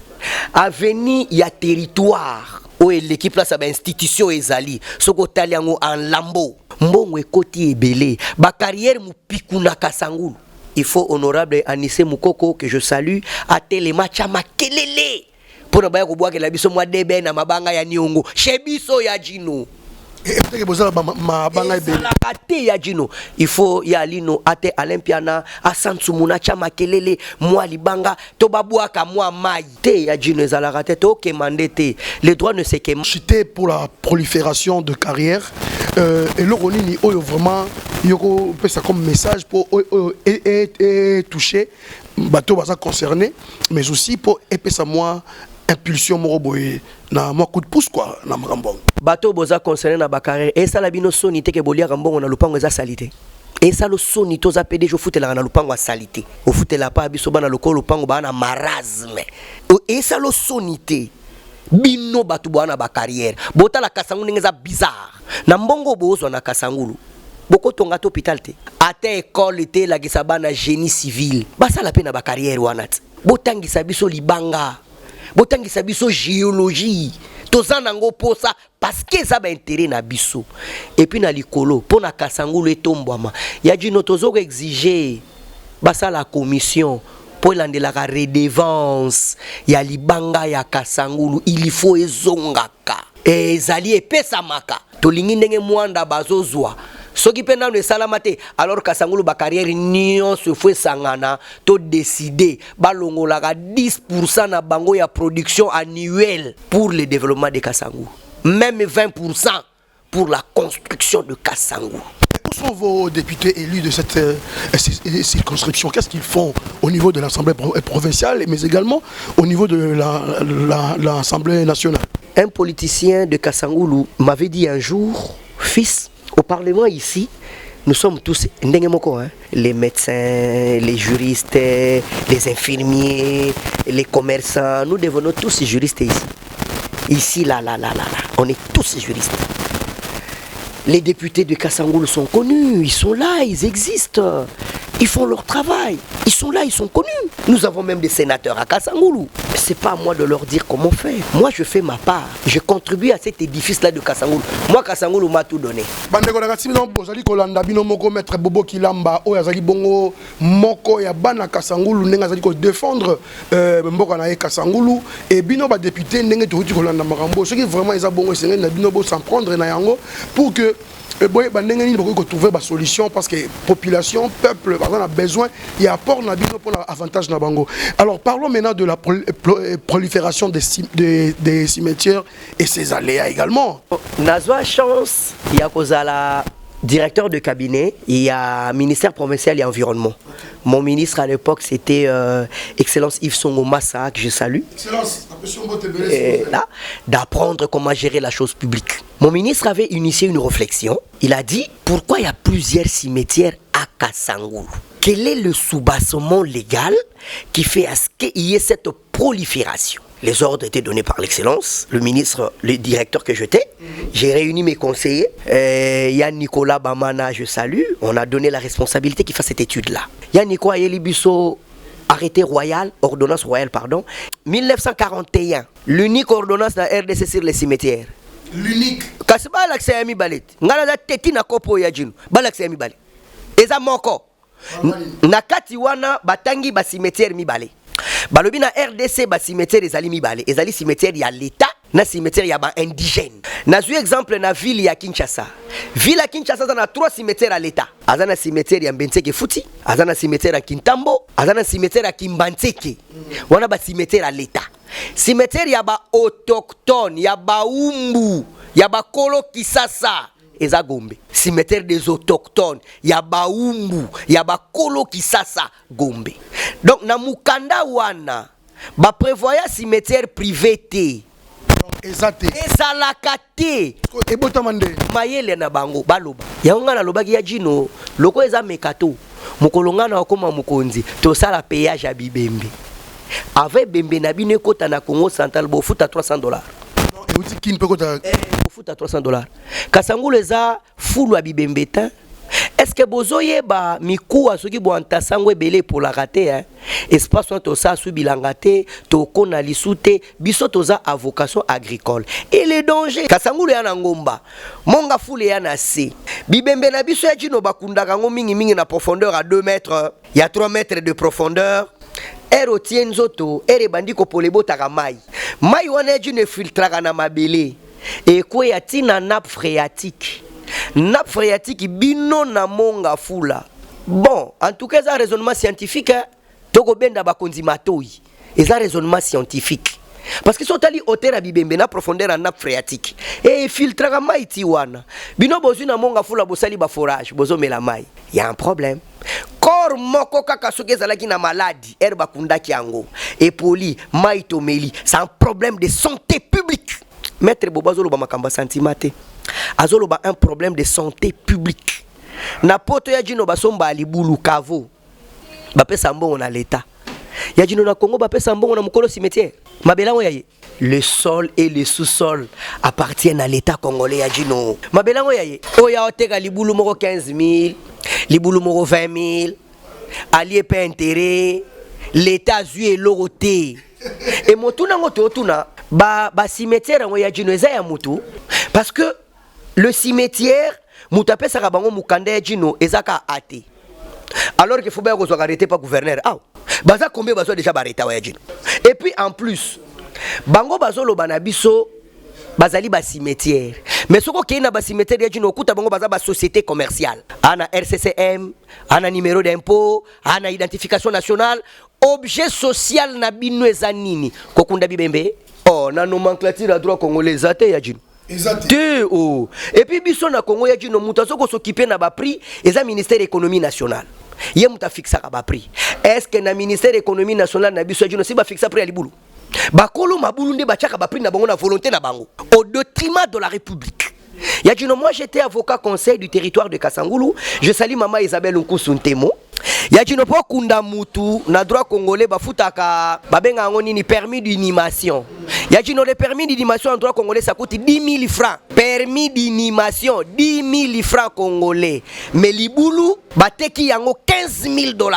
Avenue ya territoire où l'équipe là ça ba institution ezali soko taliango en lambo mbongo ekoti ebele ba carrière mupiku na Kasangulu. Il faut honorable Anissé Mukoko que je salue à telema chama kelele pour na ba ko boaka la biso mwa debe na mabanga ya niongo chebiso ya jino Et peut-être que vous avez te ya jino il faut ya lino ate Olympiana asansumuna chama kelele moi libanga to babwaka moi mai te ya jino ezalaka te to kemande te les droits ne se quément chuter pour la prolifération de carrière et le ronini oyo vraiment yoko peut ça comme message pour toucher bateau baza concerné mais aussi pour épesa moi impulsion moroboye na moi coup de pouce quoi na mrambong bateau boza concerné na ba carrière et ça la bino soni te ke bolia rambongo na lupango eza salité et ça le soni toza pd je foutela na lupango a salité au foutela pa biso bana lokolo lupango ba na marasme et ça le soni te bino batu bana ba carrière bota la kasangu ngeza bizarre na mbongo bozo na kasangulu boko tonga to hôpital te ate école te la gisabana génie civil basa la pe na ba carrière wanat botangisa biso libanga botangisa biso géologie tozana ngo posa parce que ça ba intérêt na biso et puis na likolo pona kasangulu etombwama ya jino tozoko exiger basa la commission pour landela ka redevance ya libanga ya kasangulu il faut ezongaka ezali epesa maka tolingi ndenge mwanda bazozwa soki pena ne salamate alors kasangulu ba carrière nion se fue sangana to décider balongola ka 10% na bango ya production annuelle pour le développement de Kasangulu même 20% pour la construction de Kasangulu. Où sont vos députés élus de cette circonscription? Qu'est-ce qu'ils font au niveau de l'Assemblée provinciale mais également au niveau de l'Assemblée nationale? Un politicien de Kasangulu m'avait dit un jour, fils, au Parlement ici, nous sommes tous les médecins, les juristes, les infirmiers, les commerçants. Nous devenons tous juristes ici. Ici, là. On est tous juristes. Les députés de Kasangulu sont connus. Ils sont là, ils existent. Ils font leur travail. Ils sont là, ils sont connus. Nous avons même des sénateurs à Kasangulu. C'est pas à moi de leur dire comment faire. Moi, je fais ma part. Je contribue à cet édifice-là de Kasangulu. Moi, Kasangulu m'a tout donné. Bandeko na katimi na bozali kolanda bino moko maître Bobo Kilamba o yazali bongo moko ya bana Kasangulu ndenge azali ko défendre mboka na Kasangulu et bino ba député ndenge tohuti kolanda makambo ce qui vraiment eza bongo sengeli na bino bo s'en prendre na yango pour que trouver une solution parce que population, peuple, a besoin et apport pour l'avantage na bango. Alors parlons maintenant de la prolifération des cimetières et ses aléas également. Nazwa chance, il y a Kozala directeur de cabinet, il y a ministère provincial et environnement. Mon ministre à l'époque c'était Excellence Yves Songo Massa, que je salue. Excellence, d'apprendre comment gérer la chose publique. Mon ministre avait initié une réflexion. Il a dit pourquoi il y a plusieurs cimetières à Kasangulu. Quel est le soubassement légal qui fait à ce qu'il y ait cette prolifération? Les ordres étaient donnés par l'excellence, le ministre, le directeur que j'étais. J'ai réuni mes conseillers. Yann Nicolas Bamana, je salue. On a donné la responsabilité qu'il fasse cette étude-là. Yann Nicolas Yelibiso, arrêté royal, ordonnance royale, pardon. 1941, l'unique ordonnance de la RDC sur les cimetières. L'unique. Kasi balakse ya mibale. Ngala za teti na kopo ya jinu. Balakse ya mibale. Eza moko. Na kati wana batangi ba cimetière mibale. Balobi na RDC ba cimetière ezali mibale. Ezali cimetière ya l'État na cimetière ya ba indigène. Na zu exemple na ville ya Kinshasa. Ville ya Kinshasa na 3 cimetières à l'État. Azana cimetière ya Mbenseke Futi, azana cimetière ya Kintambo, azana cimetière ya Kimbantseke. Wana ba cimetière à l'État. Cimetière ya ba autochtone, ya ba umbu, ya ba kolo kisasa. Eza Gombe. Cimetière des autochtones, ya ba umbu, ya ba kolo kisasa Gombe. Donc na mukanda wana ba prévoya cimetière privé te. Ezate. Ezalakate. Ebotamande. Mayele na bango baloba. Yaonga na lobaki ya jino loko eza mekato. Mukolonga na okoma mukonzi to sala péage ya Bibembe. Avec Bembe na bino kota na Congo Central bo futa $300. Non, et aussi kin pe kota futa $300. Kasangulu eza fulu ya Bibembe ta. Est-ce que bozoye ba mikuwa soki bo antasango ebele pour la rater hein? Espace to sa su bilangate to kona lisute biso toza à vocation agricole. Et les dangers Kasangulu ya na ngomba. Monga fule ya na se. Bibembe na biso ya jino bakundaka ngo mingi na profondeur à 2 mètres. Il y a 3 mètres de profondeur. Ero tienzoto ere bandiko polebo takamai. Mai wana jine filtraka na mabele. et quoi y a-t-il na nappe phréatique? Nappe phréatique bino na monga fula. Bon, en tout cas, c'est un raisonnement scientifique. Hein? Toko benda bakonzi matoi. Et c'est un raisonnement scientifique. Parce que sont allés au terre à bibembe na profondeur en nappe phréatique. Et filtre à maï tiwana. Bino bozu na monga fula bosali ba forage, bozo mela maï. Il y a un problème. Kor moko kaka soke zalaki na maladie, herba kunda kiango. Et poli, maï tomeli. C'est un problème de santé publique. Maître Bobazolo ba makamba sentimate. Azolo ba un problème de santé publique. Na poto ya jino basomba alibulu kavo. Ba pesa mbongo na l'état. Ya jino na Congo ba pesa mbongo na mukolo cimetière. Mabelango yaye. Le sol et le sous-sol appartiennent à l'état congolais ya jino. Mabelango yaye. Oya oteka libulu moko 15 000, libulu moko 20 000. Allié pe intérêt, l'état zui loroté. Et motuna ngoto otuna ba cimetière ngo ya jino eza ya mutu parce que le cimetière mutape saka bango mukanda ya jino ezaka ate. Alors qu'il faut bien qu'on soit arrêté par gouverneur. Ah, baza combien bazo déjà arrêté wa jino. Et puis en plus, bango bazo lo banabiso bazali ba cimetière. Mais ce qu'on na ba cimetière ya jino kuta bango baza ba société commerciale. Ana RCCM, ana numéro d'impôt, ana identification nationale, objet social na bino ezanini. Kokunda bibembe. Oh, na nomenclature à droit congolais ate ya jino. Te oh. Et puis biso na Congo ya jino muta soko s'occuper na ba prix eza ministère économie nationale. Ye muta fixa ba prix. Est-ce que na ministère économie nationale na biso ya jino si ba fixa prix ya libulu? Bakolo mabulu nde bachaka ba prix na bango na volonté na bango au détriment de la République. Ya jino moi j'étais avocat conseil du territoire de Kasangulu, je salue maman Isabelle Nkusu Ntemo. Ya jino po kunda mutu na droit congolais bafutaka babenga ngo nini permis d'inhumation. Ya jino le permis d'inhumation en droit congolais ça coûte 10 000 francs. Permis d'inhumation 10 000 francs congolais. Mais libulu bateki yango 15 000 $.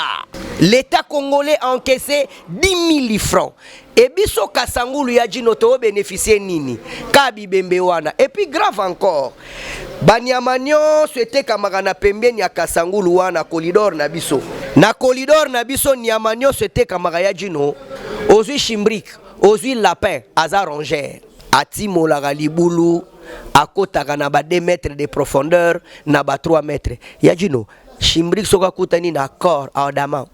L'État congolais a encaissé 10 000 francs. Et biso Kasangulu ya jino to bénéficier nini kabi bembe wana. Et puis grave encore, Banyamanyo souhaité kamarana pembeni ya Kasangulu wana corridor na biso. Na corridor na biso Nyamanyo souhaité kamara ya jino ozui chimbrique, ozui lapin, aza rongère. Atimo la libulu akotaka na ba 2 mètres de profondeur na ba 3 mètres. Ya jino chimbrique soka kutani na corps adama.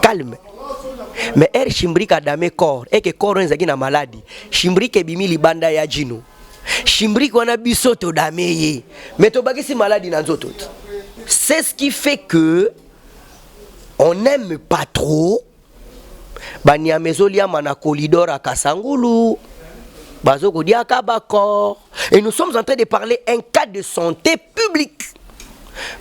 Calme. Mais er chimbrique a damé corps et que corps nzaki na maladie. Chimbrique bimi libanda ya jino. Chimbrique wana biso to damé ye. Mais to bagisi maladie na nzoto. C'est ce qui fait que on n'aime pas trop bania mezolia mana corridor à Kasangulu. Bazoko dia kabakor. Et nous sommes en train de parler un cas de santé publique.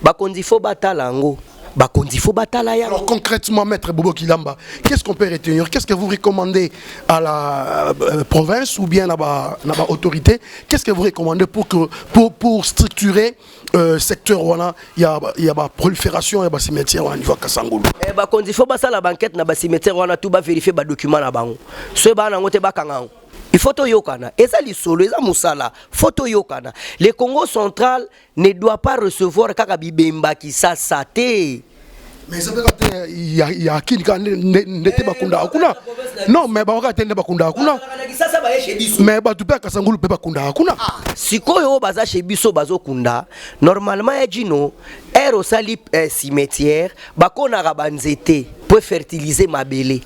Bakondi fo batalango. Alors concrètement, Maître Bobo Kilamba, qu'est-ce qu'on peut retenir? Qu'est-ce que vous recommandez à la province ou bien à l'autorité? Qu'est-ce que vous recommandez pour structurer le secteur où il y a la prolifération et le cimetière au niveau de Kasangulu? Quand il faut passer la banquette dans le cimetière, on a tout vérifier les documents. Il faut to yokana. Et ça, les solo, et ça, moussala. Faut yokana. Le Congo central ne doit pas recevoir Kakabibemba qui s'assaté. Mais ça veut dire qu'il y a qui n'était pas kunda akuna. Non, mais bah n'était pas kunda akuna. Mais bah tu peux Kasangulu peut pas kunda akuna. Si koyo baza chez biso bazo kunda, normalement ejino ero sali cimetière, bakona rabanzete pour fertiliser ma belé.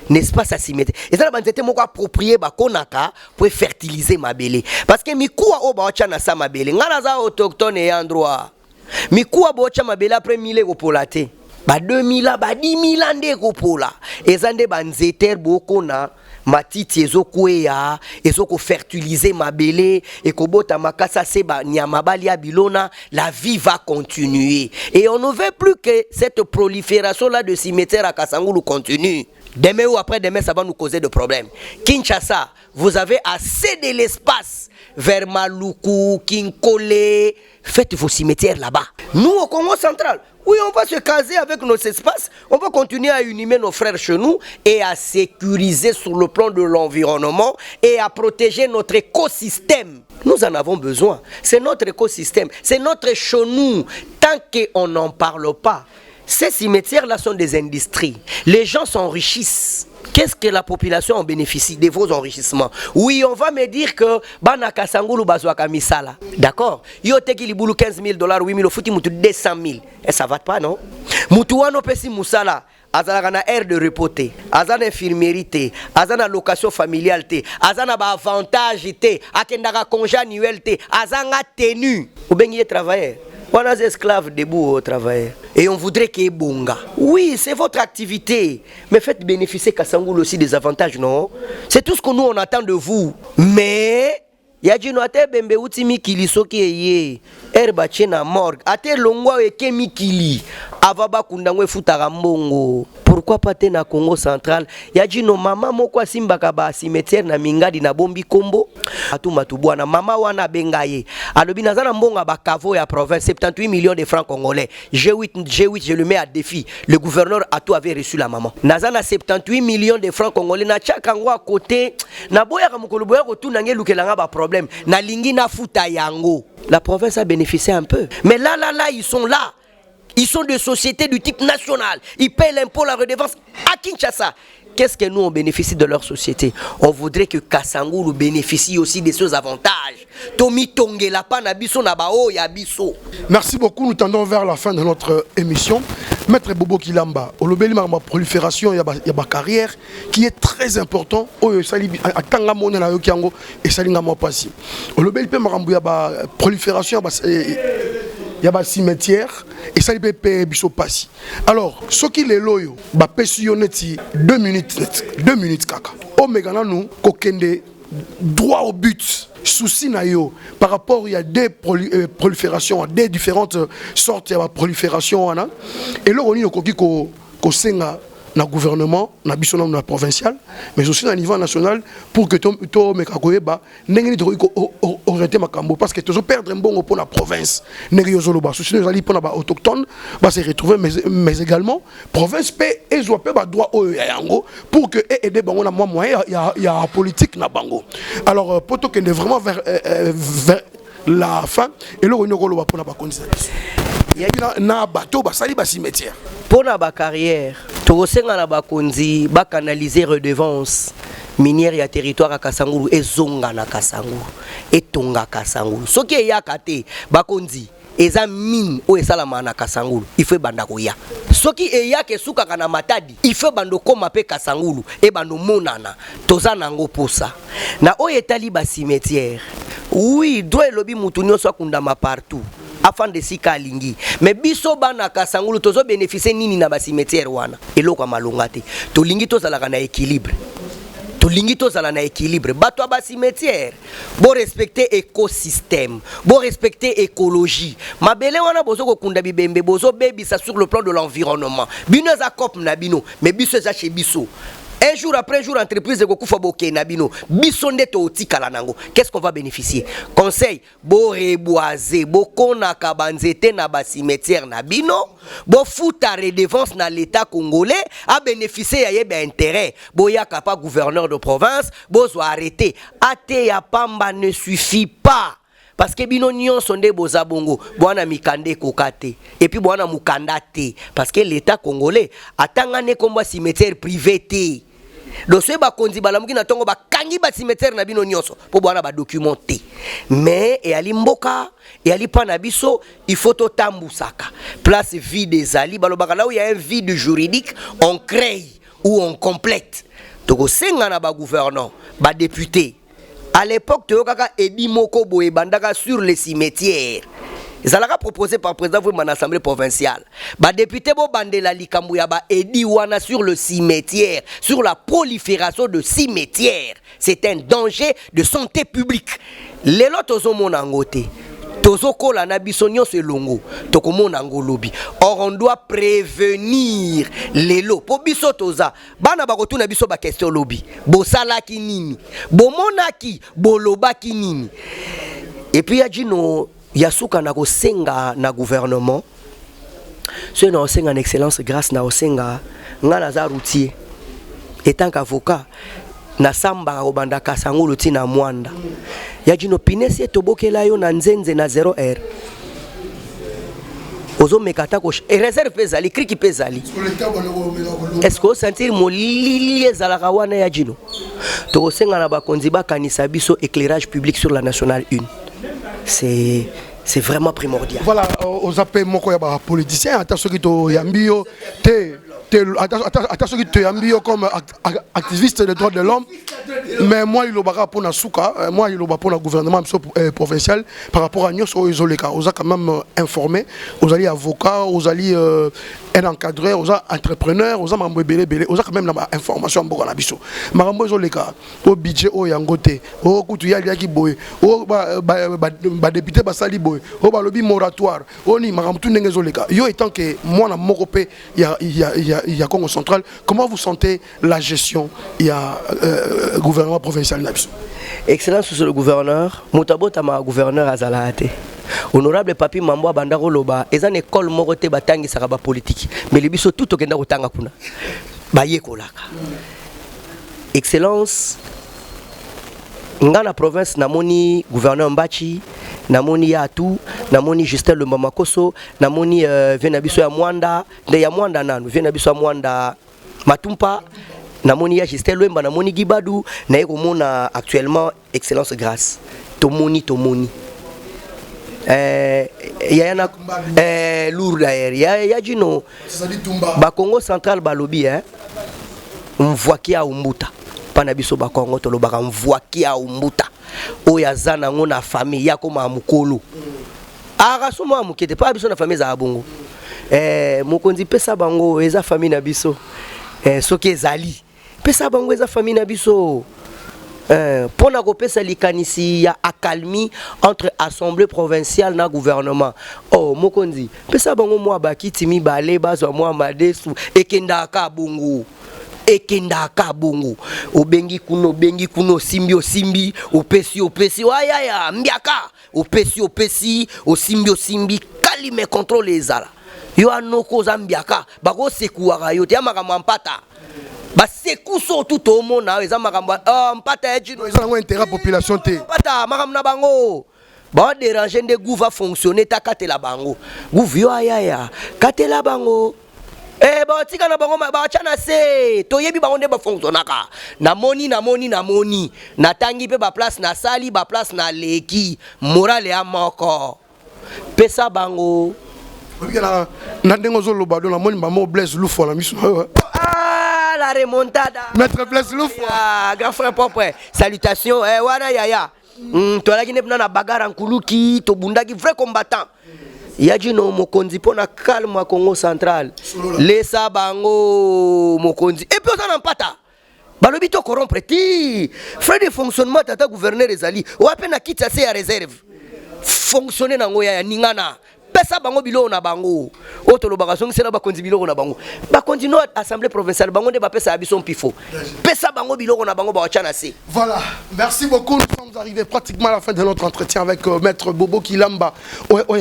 N'est-ce pas ça cimetière? Et ça banzete moko approprié bakonaka pour fertiliser ma belé. Parce que mikuwa oba ocha na sa ma belé. Ngana za autochtone et endroit. Mikuwa bocha ma belé après 1000 kopolate. Ba 2000 ba 10 000 ande kopola. Ezande banzeter bokona matiti ezokwea ezoko fertiliser mabele ekobota makasa seba nyamabali ya bilona, la vie va continuer et on ne veut plus que cette prolifération là de cimetières à Kasangulu continue. Demain ou après-demain, ça va nous causer des problèmes. Kinshasa, vous avez assez de l'espace vers Maluku, Kinkole. Faites vos cimetières là-bas. Nous, au Congo central, oui, on va se caser avec nos espaces. On va continuer à unir nos frères chez nous et à sécuriser sur le plan de l'environnement et à protéger notre écosystème. Nous en avons besoin. C'est notre écosystème. C'est notre chez nous. Tant qu'on n'en parle pas, ces cimetières-là sont des industries. Les gens s'enrichissent. Qu'est-ce que la population en bénéficie de vos enrichissements? Oui, on va me dire que bana kasangulu bazwaka misala. D'accord? Yo teki libulu $15 000, 8 000, fouti mutu 200 000. Et ça va pas, non? Mutu wano pesi musala. Azana na aire de repos te, azana infirmerie te, azana location familiale te, azana ba avantage te, akendaka congé annuel te, azana tenue. Ou bien il est travailleur. On a des esclaves debout au travail. Et on voudrait qu'il y ait bonga. Oui, c'est votre activité. Mais faites bénéficier Kassangoul aussi des avantages, non? C'est tout ce que nous on attend de vous. Mais Yajino ate bembe uti mikili soki eye. Herba chena morgue. Ate longwa eke mikili. Avaba kundangwe futara mbongo. Pourquoi pas te na Congo central? Yajino mama moko simbaka ba cimetière na Mingadi na Bombi Kombo. Atu matubwana mama wana bengaye. Alobi nazana mbonga ba kavo ya province 78 millions de francs congolais. G8 je le mets à défi. Le gouverneur Atou avait reçu la maman. Nazana 78 millions de francs congolais na chakango à côté. Na boya kamukolo boya ko tunange lukelanga ba problème. Na lingi na futa yango. La province a bénéficié un peu. Mais là ils sont là. Ils sont de sociétés du type national. Ils paient l'impôt, la redevance à Kinshasa. Qu'est-ce que nous on bénéficie de leur société? On voudrait que Kassangoulou bénéficie aussi de ces avantages. Tomi Tonge la panabiso nabao yabiso. Merci beaucoup. Nous tendons vers la fin de notre émission. Maître Bobo Kilamba, au lobeli ma prolifération, il y a ma carrière qui est très important. Au sali atanga mona na yokiango et salinga mo pasi. Au lobeli pe marambu ya ba prolifération il y a un cimetière et ça peut payer biso passi. Alors, ce qui est loyo, ba pesionneti 2 minutes kaka. O megana nous kokende droit au but. Souci na yo par rapport il y a des proliférations, des différentes sortes de prolifération wana. Et là on y koki ko senga na gouvernement, na biso na provincial, mais aussi na niveau national pour que to mekakoyeba ndengeni to ko orienter makambo parce que to perdre un bon pour la province. Ndenge yo zoloba, souci nous ali pour na ba autochtone, va se retrouver mais également province paix et zo pe ba droit au yango pour que aider bango na moyen il y a politique na bango. Alors poto que vraiment vers la fin et là on y va pour na ba condition. Na bateau basali ba cimetière pour na ba carrière to senga na ba konzi ba canaliser redevance minière ya territoire à Kassangoulou et zonga na Kassangoulou et tonga Kassangoulou soki ya kate ba konzi eza mine o esalama na Kassangoulou il faut banda ko ya soki eya ke suka kana matadi il faut bando koma pe Kassangoulou et bando monana toza nango posa na o etali ba cimetière oui droit lobi mutu nyonso akundama partout afin de sika alingi mais biso bana Kassangoulou tozo bénéficier nini na ba cimetière wana eloko malonga te to lingi to zalaka na équilibre bato ba cimetière bo respecter écosystème bo respecter écologie mabele wana bozo ko kunda bibembe bozo bebisa sur le plan de l'environnement bino za cop na bino mais biso za chez biso. Un jour après jour, entreprise de Goku Faboke Nabino, bisonde to tikala nango. Qu'est-ce qu'on va bénéficier? Conseil, bo reboiser, bo konaka banzete na ba cimetière Nabino, bo futa redevance na l'État congolais, a bénéficié ya yebe intérêt. Bo ya kapa gouverneur de province, bo zo arrêter. Ate ya pamba ne suffit pas. Parce que bino nyon sonde boza bongo, bwana mikande kokate, et puis bwana mukandate, parce que l'État congolais atangane komba cimetière privé te. Donc ce ba konzi balamuki na tongo ba kangi ba cimetière na bino nyonso, po bwana ba documenter. Mais et ali mboka, et ali pa na biso, il faut to tambusaka. Place vide des ali, balobaka là où il y a un vide juridique, on crée ou on complète. Donc senga na ba gouverneur, ba député. À l'époque, Théokaka Edi Moko Boé Bandaka sur les cimetières. Ça l'a proposé par le président de l'Assemblée provinciale. Ba député Bo Bandela Likambouya ba Edi Wana sur le cimetière, sur la prolifération de cimetières. C'est un danger de santé publique. Les lots sont mon angoté. Tozoko la nabisonyo se longo. Tokomo nangolobi. Or on doit prévenir les lots. Po biso toza. Bana bakotu na biso ba question lobby. Bo sala ki nini. Bo monaki. Bo loba ki nini. Et puis ya dino yasuka na ko senga na gouvernement. Ce na senga en excellence grâce na senga ngala za routier. Étant qu'avocat na samba obanda Kassangoulou tina mwanda ya jino pinesi tobokela yo na nzenze na 0R ozo mekata ko et réserve pezali cri qui pezali est-ce que sentir molili ezalaka wana ya jino to senga na bakonzi bakanisa biso éclairage public sur la nationale 1 c'est vraiment primordial. Voilà, aux appels moko ya ba politicien attention qui to yambio attention qui te yambio comme activiste des droits de l'homme. Mais moi, il a pour Nasuka, moi, il a pour le gouvernement provincial par rapport à nous, aux Oleka. Vous avez quand même informé, vous allez avocat, vous allez un encadreur, vous allez entrepreneur, vous allez belé, vous avez quand même l'information en Bogana Bisso. Marambo Oleka, au budget, au Yangote, au Koutuya Yaki Boy, au député Basali Boy, au lobby moratoire, au Ni Maramtou Nengezoleka. Yo étant que moi, na Mokopé, il y a Congo central, comment vous sentez la gestion? Il y a gouvernement provincial Nabis. Excellence sur le gouverneur, Moutabote ma gouverneur Azalate. Honorable Papi Mambo Bandaro Loba, et une école morote batangi saraba politique. Mais les biso tout au Kenda Otanga Kuna. Baye Kolaka. Excellence, Ngana province namoni gouverneur Mbachi, namoni Yatou, namoni Justin Le Mamakoso, namoni Venabiso ya Mwanda, de ya Mwanda nanu, Venabiso ya Mwanda Matumpa. Namoni ya Justin Lemba, namoni Gibadou, na mona actuellement excellence grâce. Tomoni. Yana lourd d'ailleurs. Ya Jino. Ba Congo central balobi mvoaki a umbuta. Pana biso ba Congo to lobaka mvoaki a umbuta. Oya zana ngona famille ya koma mukolo. Ara somo amukete pa biso na famille za abongo. Mokonzi pesa bango eza famille na biso. Soki ezali pesa bango eza famille na biso pona ko pesa likanisi ya akalmi entre assemblée provinciale na gouvernement mokonzi pesa bango mwa bakiti mibale bazwa mwa madesu ekendaka bongo obengi kuno simbi opesi wayaya mbiaka opesi osimbi kalime contrôle ezala yo anoko zambiaka bako sekuwaka yo te amaka mpata baseku so tout au monde na eza makambo mpata ejino eza ngo intérêt population te mpata makambo na bango ba déranger nde gouv va fonctionner ta katela bango gouv yo ayaya katela bango ba tika na bango ba chana se to yebi bango nde ba fonctionnaka namoni natangi pe ba place na sali ba place na leki morale ya moko pesa bango Nandengo Zoloba, la moni maman Blaise Loufo la mission. La remontada. Maître Blaise Loufo. Grand frère propre. Salutations. Wana yaya. Toi là qui n'est pas na bagarre en kuluki, to bundaki vrai combattant. Yaji no mokonzi pona calme à Congo central. Laissa bango mokonzi. Et puis on en pata. Balobi to corrompre ti. Frais de fonctionnement tata gouverneur ezali. Ou à peine à quitter sa réserve. Fonctionner na ngoya ya ningana. Pesa bango bilo na bango oto lo bagason sela bakonzi bilo na bango bakonzi no assemblée provinciale bango de ba pesa abison pifo pesa bango bilo na bango ba wachana se. Voilà, merci beaucoup. Nous sommes arrivés pratiquement à la fin de notre entretien avec maître Bobo Kilamba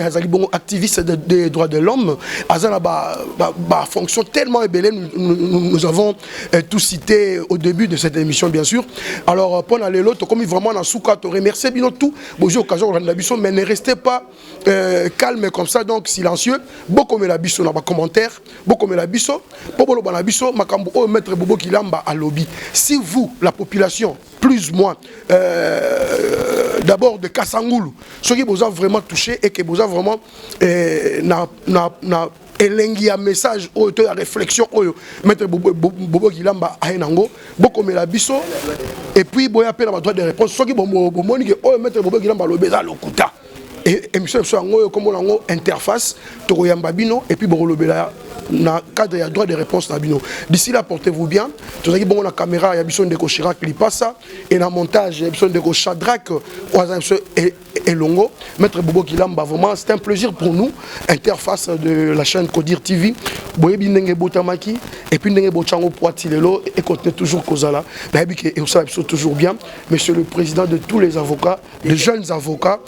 azali bongo activiste des droits de l'homme azana ba fonction tellement ébélée nous avons tout cité au début de cette émission bien sûr. Alors pour aller l'autre comme vraiment na souka to remercier bino tout bonjour occasion on a biso mais ne restez pas calme comme ça donc silencieux beaucoup me la biso na ba commentaire beaucoup me la biso popo lo ba na biso makambo o maître Bobo Kilamba à lobby. Si vous la population plus ou moins d'abord de Kassangoulou ceux qui vous ont vraiment touché et que vous ont vraiment elengi ya message o to ya réflexion oyo maître Bobo Kilamba aenango beaucoup me la biso et puis boya pe na droit de réponse ceux qui bomoni que o maître Bobo Kilamba lo beza lokuta et monsieur Sango comme on interface Toroyamba Bino et puis Borolobela na cadre ya droit de réponse na Bino. D'ici là portez-vous bien. Tout ça qui bon la caméra ya bison de Chirac li passa et na montage ya bison de Chadrak et Longo maître Bobo Kilamba vraiment c'est un plaisir pour nous interface de la chaîne Kodir TV boyebi ndenge botamaki et puis ndenge bochango poatilelo et continuer toujours Kozala bayebi que et ça toujours bien monsieur le président de tous les avocats les jeunes avocats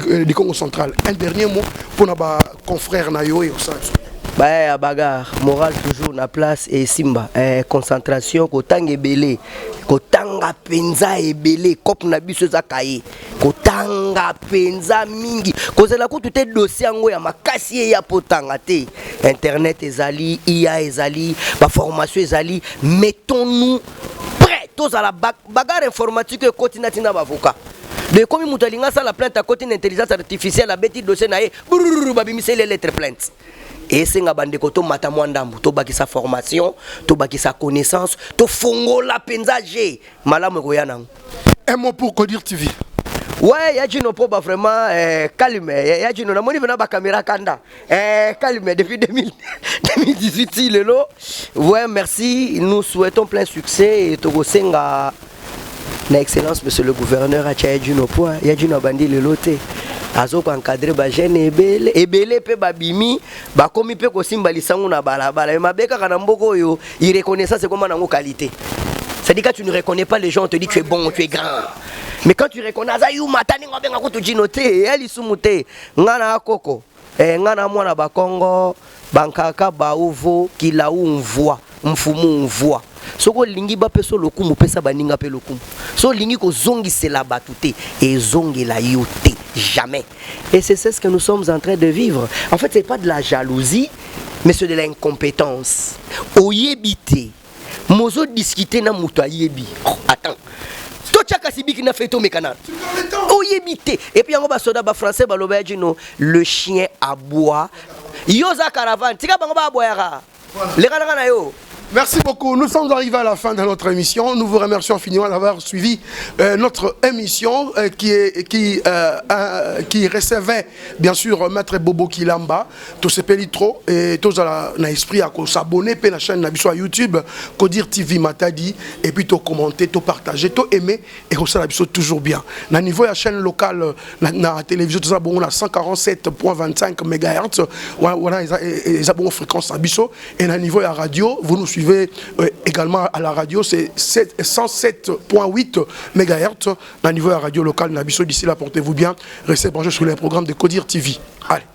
du Congo central. Un dernier mot pour nos confrères Nayo et ça. Bah bagarre, morale toujours na place et simba. Concentration, kotanga ebele, kotanga penza ebele, kop na biso za kaye, kotanga kanga penza mingi kozela ko tout dossier yango ya makasi ya potanga te internet ezali IA ezali ba formation ezali mettons-nous prêts tous à la bagarre informatique et continatina bavoka de comme mutalinga ça la plainte à côté d'intelligence artificielle a beti dossier na babimise les lettres plaintes et c'est nga bande ko to mata mwandambu to bakisa formation to bakisa connaissance to fongola penzaje malamu ko yanang. Un mot pour Kodir TV. Ouais, Yajino Poba vraiment calme. Yajino na moni vena ba caméra kanda. Calme depuis 2018 il est là. Ouais, merci. Nous souhaitons plein succès et togosenga na excellence monsieur le gouverneur a Yajino Poa. Yajino bandi le loté. Azo ko encadrer ba jeune ebele pe babimi ba komi pe ko simba lisangu na balabala. Mabeka kana mboko yo, il reconnaît ça c'est comment nango qualité. C'est-à-dire que tu ne reconnais pas les gens, on te dit que tu es bon, tu es grand. Mais quand tu reconnais, Azayu matani ngobenga kutu jinote, eli sumute, ngana akoko, ngana mwana bakongo, bankaka bauvo, kila unvoa, mfumu unvoa. Soko lingi ba peso lokumu pesa baninga pe lokumu. So lingi ko zongi c'est la batute et zongi la yote jamais. Et c'est ce que nous sommes en train de vivre. En fait, c'est pas de la jalousie, mais c'est de l'incompétence. Oyebite. Mozo discuter na muto ayebi. Attends. To chaka sibiki na feto mekana. Oyebite. Et puis yango ba soda ba français ba loba dino le chien aboie. Yoza caravane. Tika bango ba aboyara. Le kana na yo. Merci beaucoup. Nous sommes arrivés à la fin de notre émission. Nous vous remercions infiniment d'avoir suivi notre émission qui recevait bien sûr Maître Bobo Kilamba. Tous ces pelitro et tous à l'esprit à s'abonner à la chaîne Nabiso à YouTube, Kodir TV Matadi et puis tout commenter, tout partager, tout aimer et ça Nabiso toujours bien. Na niveau de la chaîne locale, la télévision tout ça bon on a 147.25 MHz. Voilà ils ont fréquence Nabiso et na niveau de la radio vous nous suivez également à la radio, c'est 107.8 MHz. Au niveau de la radio locale, Nabiso, d'ici là, portez-vous bien. Restez branchés sur les programmes de Kodir TV. Allez, bye.